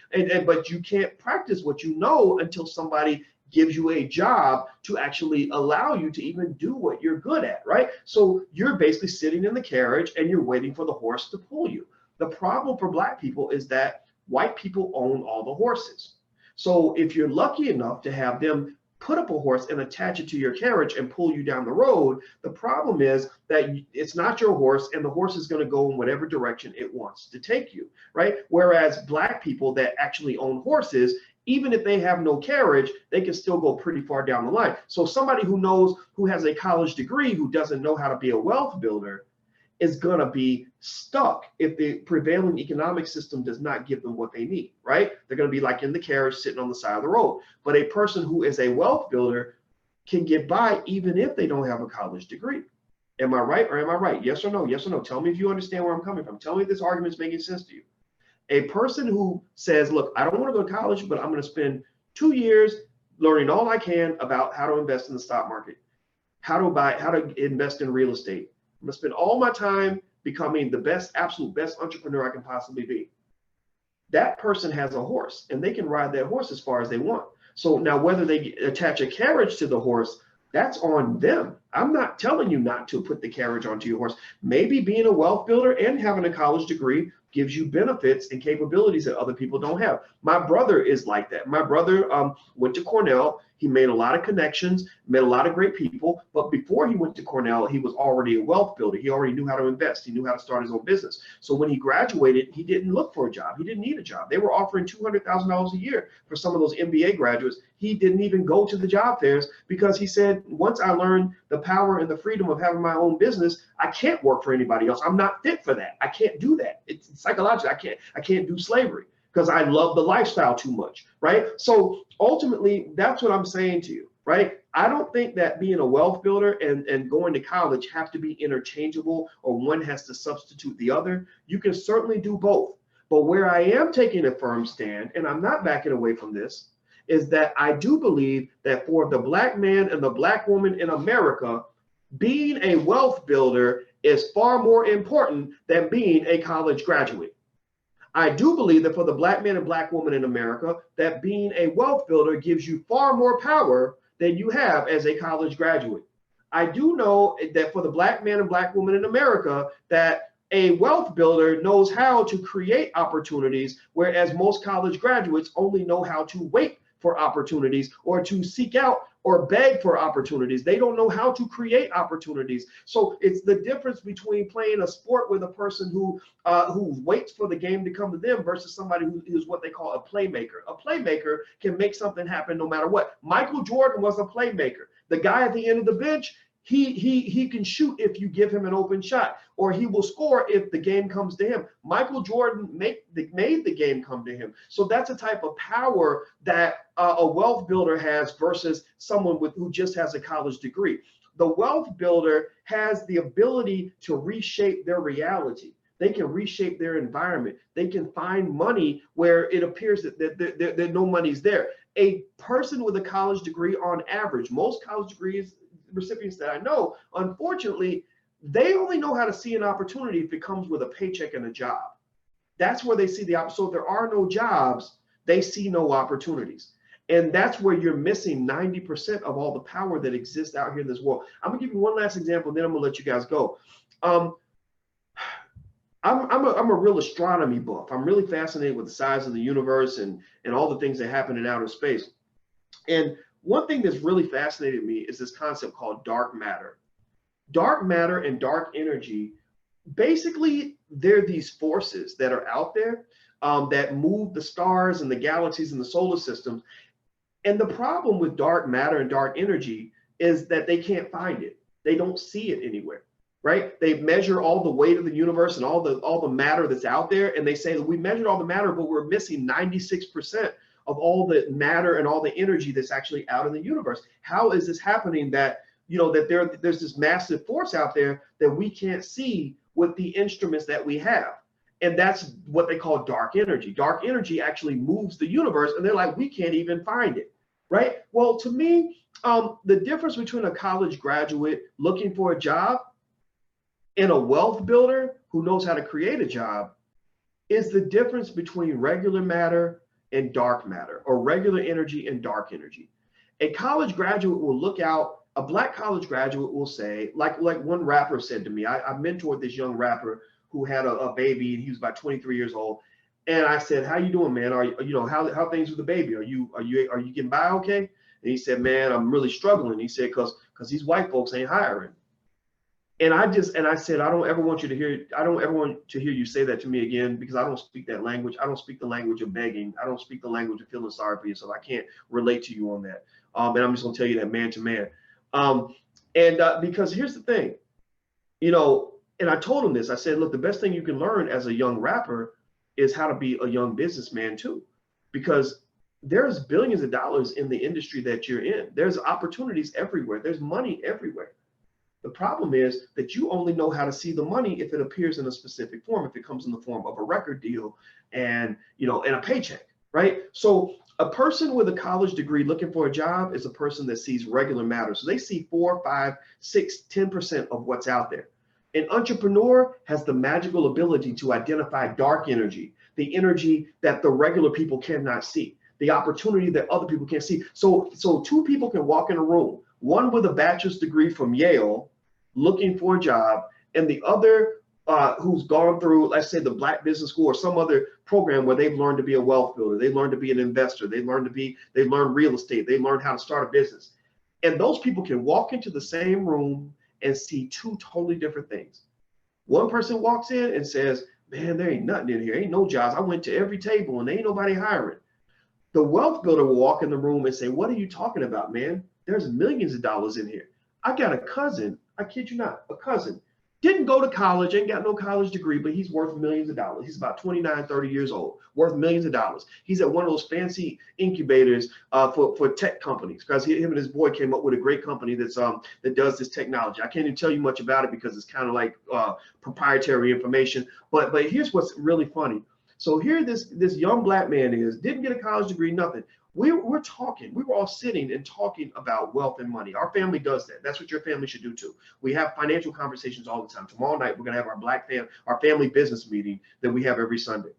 S1: but you can't practice what you know until somebody gives you a job to actually allow you to even do what you're good at, right? So you're basically sitting in the carriage and you're waiting for the horse to pull you. The problem for Black people is that white people own all the horses. So if you're lucky enough to have them put up a horse and attach it to your carriage and pull you down the road, the problem is that it's not your horse, and the horse is going to go in whatever direction it wants to take you, right? Whereas Black people that actually own horses, even if they have no carriage, they can still go pretty far down the line. So somebody who has a college degree, who doesn't know how to be a wealth builder, is going to be stuck if the prevailing economic system does not give them what they need, right? They're going to be like in the carriage sitting on the side of the road. But a person who is a wealth builder can get by even if they don't have a college degree. Am I right or am I right? Yes or no? Yes or no? Tell me if you understand where I'm coming from. Tell me if this argument is making sense to you. A person who says, look, I don't want to go to college, but I'm going to spend 2 years learning all I can about how to invest in the stock market, how to invest in real estate. I'm going to spend all my time becoming the best, absolute best entrepreneur I can possibly be. That person has a horse and they can ride that horse as far as they want. So now whether they attach a carriage to the horse, that's on them. I'm not telling you not to put the carriage onto your horse. Maybe being a wealth builder and having a college degree gives you benefits and capabilities that other people don't have. My brother is like that. My brother went to Cornell. He made a lot of connections, met a lot of great people. But before he went to Cornell, he was already a wealth builder. He already knew how to invest. He knew how to start his own business. So when he graduated, he didn't look for a job. He didn't need a job. They were offering $200,000 a year for some of those MBA graduates. He didn't even go to the job fairs because he said, once I learned the power and the freedom of having my own business, I can't work for anybody else. I'm not fit for that. I can't do that. It's psychological. I can't do slavery because I love the lifestyle too much, right? So ultimately, that's what I'm saying to you, right? I don't think that being a wealth builder and going to college have to be interchangeable or one has to substitute the other. You can certainly do both. But where I am taking a firm stand, and I'm not backing away from this, is that I do believe that for the Black man and the Black woman in America, being a wealth builder is far more important than being a college graduate. I do believe that for the Black man and Black woman in America, that being a wealth builder gives you far more power than you have as a college graduate. I do know that for the Black man and Black woman in America, that a wealth builder knows how to create opportunities, whereas most college graduates only know how to wait for opportunities or to seek out or beg for opportunities. They don't know how to create opportunities. So it's the difference between playing a sport with a person who waits for the game to come to them versus somebody who is what they call a playmaker. A playmaker can make something happen no matter what. Michael Jordan was a playmaker. The guy at the end of the bench, he can shoot if you give him an open shot, or he will score if the game comes to him. Michael Jordan made the game come to him. So that's a type of power that a wealth builder has versus someone who just has a college degree. The wealth builder has the ability to reshape their reality. They can reshape their environment. They can find money where it appears that no money's there. A person with a college degree, on average, most college degrees recipients that I know, unfortunately, they only know how to see an opportunity if it comes with a paycheck and a job. That's where they see the opportunity. So if there are no jobs, they see no opportunities. And that's where you're missing 90% of all the power that exists out here in this world. I'm gonna give you one last example, and then I'm gonna let you guys go. I'm a real astronomy buff. I'm really fascinated with the size of the universe and all the things that happen in outer space. And one thing that's really fascinated me is this concept called dark matter. Dark matter and dark energy, basically, they're these forces that are out there that move the stars and the galaxies and the solar systems. And the problem with dark matter and dark energy is that they can't find it. They don't see it anywhere, right? They measure all the weight of the universe and all the matter that's out there, and they say that we measured all the matter, but we're missing 96% of all the matter and all the energy that's actually out in the universe. How is this happening that, that there's this massive force out there that we can't see with the instruments that we have? And that's what they call dark energy. Dark energy actually moves the universe, and they're like, we can't even find it, right? Well, to me, the difference between a college graduate looking for a job and a wealth builder who knows how to create a job is the difference between regular matter and dark matter, or regular energy and dark energy. A college graduate will look out, a Black college graduate will say, like one rapper said to me, I mentored this young rapper who had a baby, and he was about 23 years old. And I said, how you doing, man? How things with the baby? Are you getting by okay? And he said, man, I'm really struggling. He said, because these white folks ain't hiring. And I said, I don't ever want to hear you say that to me again, because I don't speak that language. I don't speak the language of begging. I don't speak the language of feeling sorry for yourself. I can't relate to you on that. And I'm just gonna tell you that man to man. Because here's the thing, and I told him this. I said, look, the best thing you can learn as a young rapper is how to be a young businessman too, because there's billions of dollars in the industry that you're in. There's opportunities everywhere. There's money everywhere. The problem is that you only know how to see the money if it appears in a specific form, if it comes in the form of a record deal and, and a paycheck, right? So a person with a college degree looking for a job is a person that sees regular matters. So they see 4, 5, 6, 10% of what's out there. An entrepreneur has the magical ability to identify dark energy, the energy that the regular people cannot see, the opportunity that other people can't see. So two people can walk in a room, one with a bachelor's degree from Yale looking for a job, and the other who's gone through, let's say, the Black Business School or some other program where they've learned to be a wealth builder, they learned to be an investor, they learned real estate, they learned how to start a business. And those people can walk into the same room and see two totally different things. One person walks in and says, man, there ain't nothing in here, ain't no jobs. I went to every table and there ain't nobody hiring. The wealth builder will walk in the room and say, what are you talking about, man? There's millions of dollars in here. I got a cousin, I kid you not, a cousin, didn't go to college, ain't got no college degree, but he's worth millions of dollars. He's about 29, 30 years old, worth millions of dollars. He's at one of those fancy incubators for tech companies, because him and his boy came up with a great company that does this technology. I can't even tell you much about it because it's kind of like proprietary information. But here's what's really funny. So here this young Black man didn't get a college degree, nothing. We were all sitting and talking about wealth and money. Our family does that. That's what your family should do too. We have financial conversations all the time. Tomorrow night, we're going to have our family business meeting that we have every Sunday.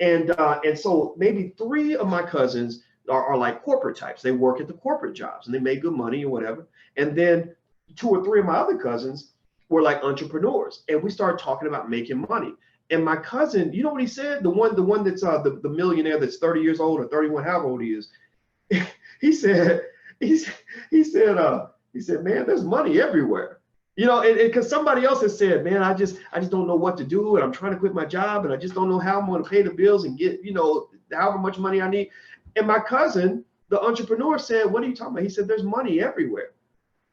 S1: And so maybe 3 of my cousins are like corporate types. They work at the corporate jobs and they make good money or whatever. And then 2 or 3 of my other cousins were like entrepreneurs. And we started talking about making money. And my cousin, you know what he said? The one that's the millionaire that's 30 years old or 31, however old he is. he said, man, there's money everywhere. Because somebody else has said, man, I just don't know what to do, and I'm trying to quit my job, and I just don't know how I'm going to pay the bills and get, however much money I need. And my cousin, the entrepreneur, said, what are you talking about? He said, there's money everywhere.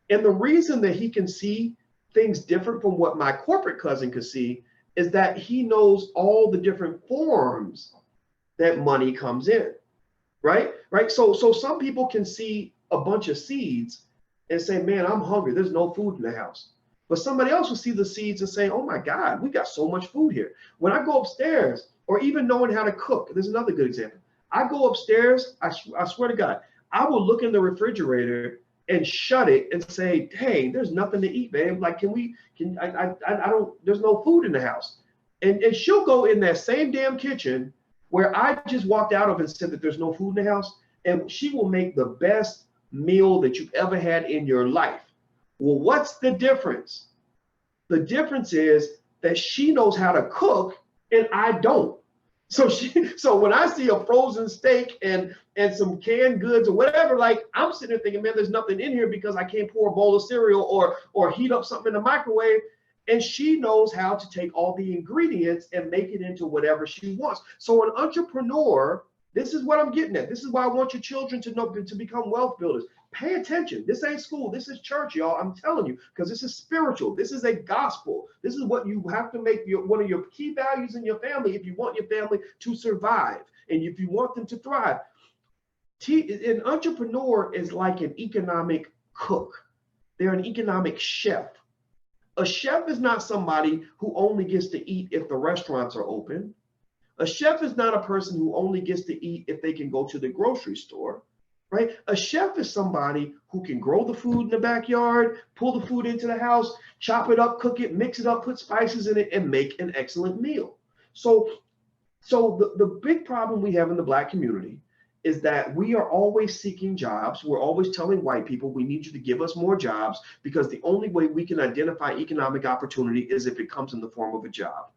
S1: And the reason that he can see things different from what my corporate cousin could see is that he knows all the different forms that money comes in, right? So some people can see a bunch of seeds and say, man, I'm hungry, there's no food in the house. But somebody else will see the seeds and say, oh my God, we got so much food here. When I go upstairs, or even knowing how to cook, there's another good example. I go upstairs, I swear to God, I will look in the refrigerator and shut it and say, hey, there's nothing to eat, babe. Like, there's no food in the house. And she'll go in that same damn kitchen where I just walked out of and said that there's no food in the house, and she will make the best meal that you've ever had in your life. Well, what's the difference? The difference is that she knows how to cook and I don't. So when I see a frozen steak and some canned goods or whatever, like, I'm sitting there thinking, man, there's nothing in here because I can't pour a bowl of cereal or heat up something in the microwave. And she knows how to take all the ingredients and make it into whatever she wants. So an entrepreneur, this is what I'm getting at. This is why I want your children to become wealth builders. Pay attention. This ain't school. This is church, y'all. I'm telling you, because this is spiritual. This is a gospel. This is what you have to make one of your key values in your family if you want your family to survive and if you want them to thrive. An entrepreneur is like an economic cook. They're an economic chef. A chef is not somebody who only gets to eat if the restaurants are open. A chef is not a person who only gets to eat if they can go to the grocery store. Right? A chef is somebody who can grow the food in the backyard, pull the food into the house, chop it up, cook it, mix it up, put spices in it, and make an excellent meal. So the big problem we have in the Black community is that we are always seeking jobs. We're always telling white people, we need you to give us more jobs because the only way we can identify economic opportunity is if it comes in the form of a job.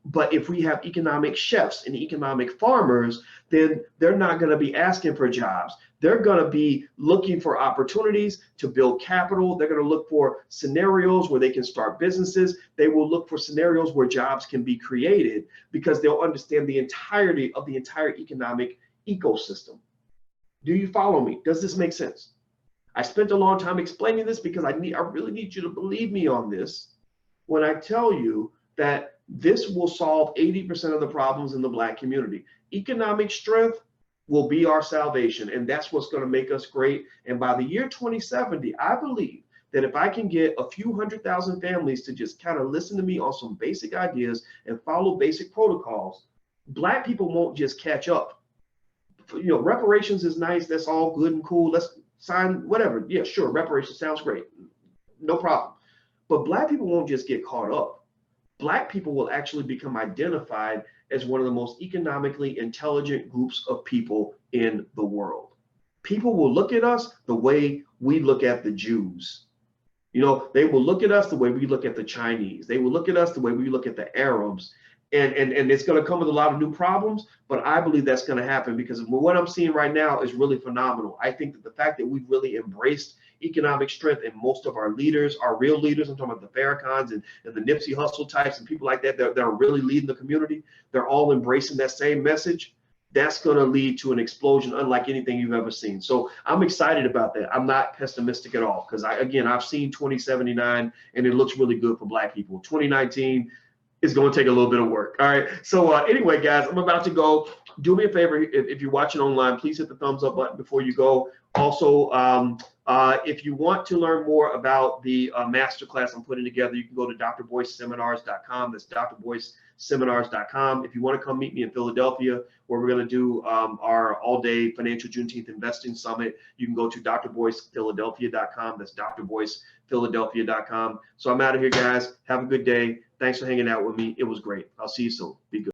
S1: But if we have economic chefs and economic farmers, then they're not going to be asking for jobs. They're going to be looking for opportunities to build capital. They're going to look for scenarios where they can start businesses. They will look for scenarios where jobs can be created because they'll understand the entirety of the entire economic ecosystem. Do you follow me? Does this make sense? I spent a long time explaining this because I really need you to believe me on this when I tell you that this will solve 80% of the problems in the Black community. Economic strength will be our salvation, and that's what's going to make us great. And by the year 2070, I believe that if I can get a few 100,000 families to just kind of listen to me on some basic ideas and follow basic protocols, Black people won't just catch up. Reparations is nice. That's all good and cool. Let's sign whatever. Yeah, sure. Reparations sounds great. No problem. But Black people won't just get caught up. Black people will actually become identified as one of the most economically intelligent groups of people in the world. People will look at us the way we look at the Jews. They will look at us the way we look at the Chinese. They will look at us the way we look at the Arabs. And it's going to come with a lot of new problems, but I believe that's going to happen because what I'm seeing right now is really phenomenal. I think that the fact that we've really embraced economic strength and most of our leaders, our real leaders, I'm talking about the Farrakhan's and the Nipsey Hussle types and people like that that are really leading the community, they're all embracing that same message. That's going to lead to an explosion unlike anything you've ever seen. So I'm excited about that. I'm not pessimistic at all because I've seen 2079 and it looks really good for Black people. 2019 is going to take a little bit of work. All right. So anyway, guys, I'm about to go. Do me a favor. If you're watching online, please hit the thumbs up button before you go. Also, if you want to learn more about the masterclass I'm putting together, you can go to drboyceseminars.com. That's drboyceseminars.com. If you want to come meet me in Philadelphia, where we're going to do our all-day financial Juneteenth investing summit, you can go to drboycephiladelphia.com. That's drboycephiladelphia.com. So I'm out of here, guys. Have a good day. Thanks for hanging out with me. It was great. I'll see you soon. Be good.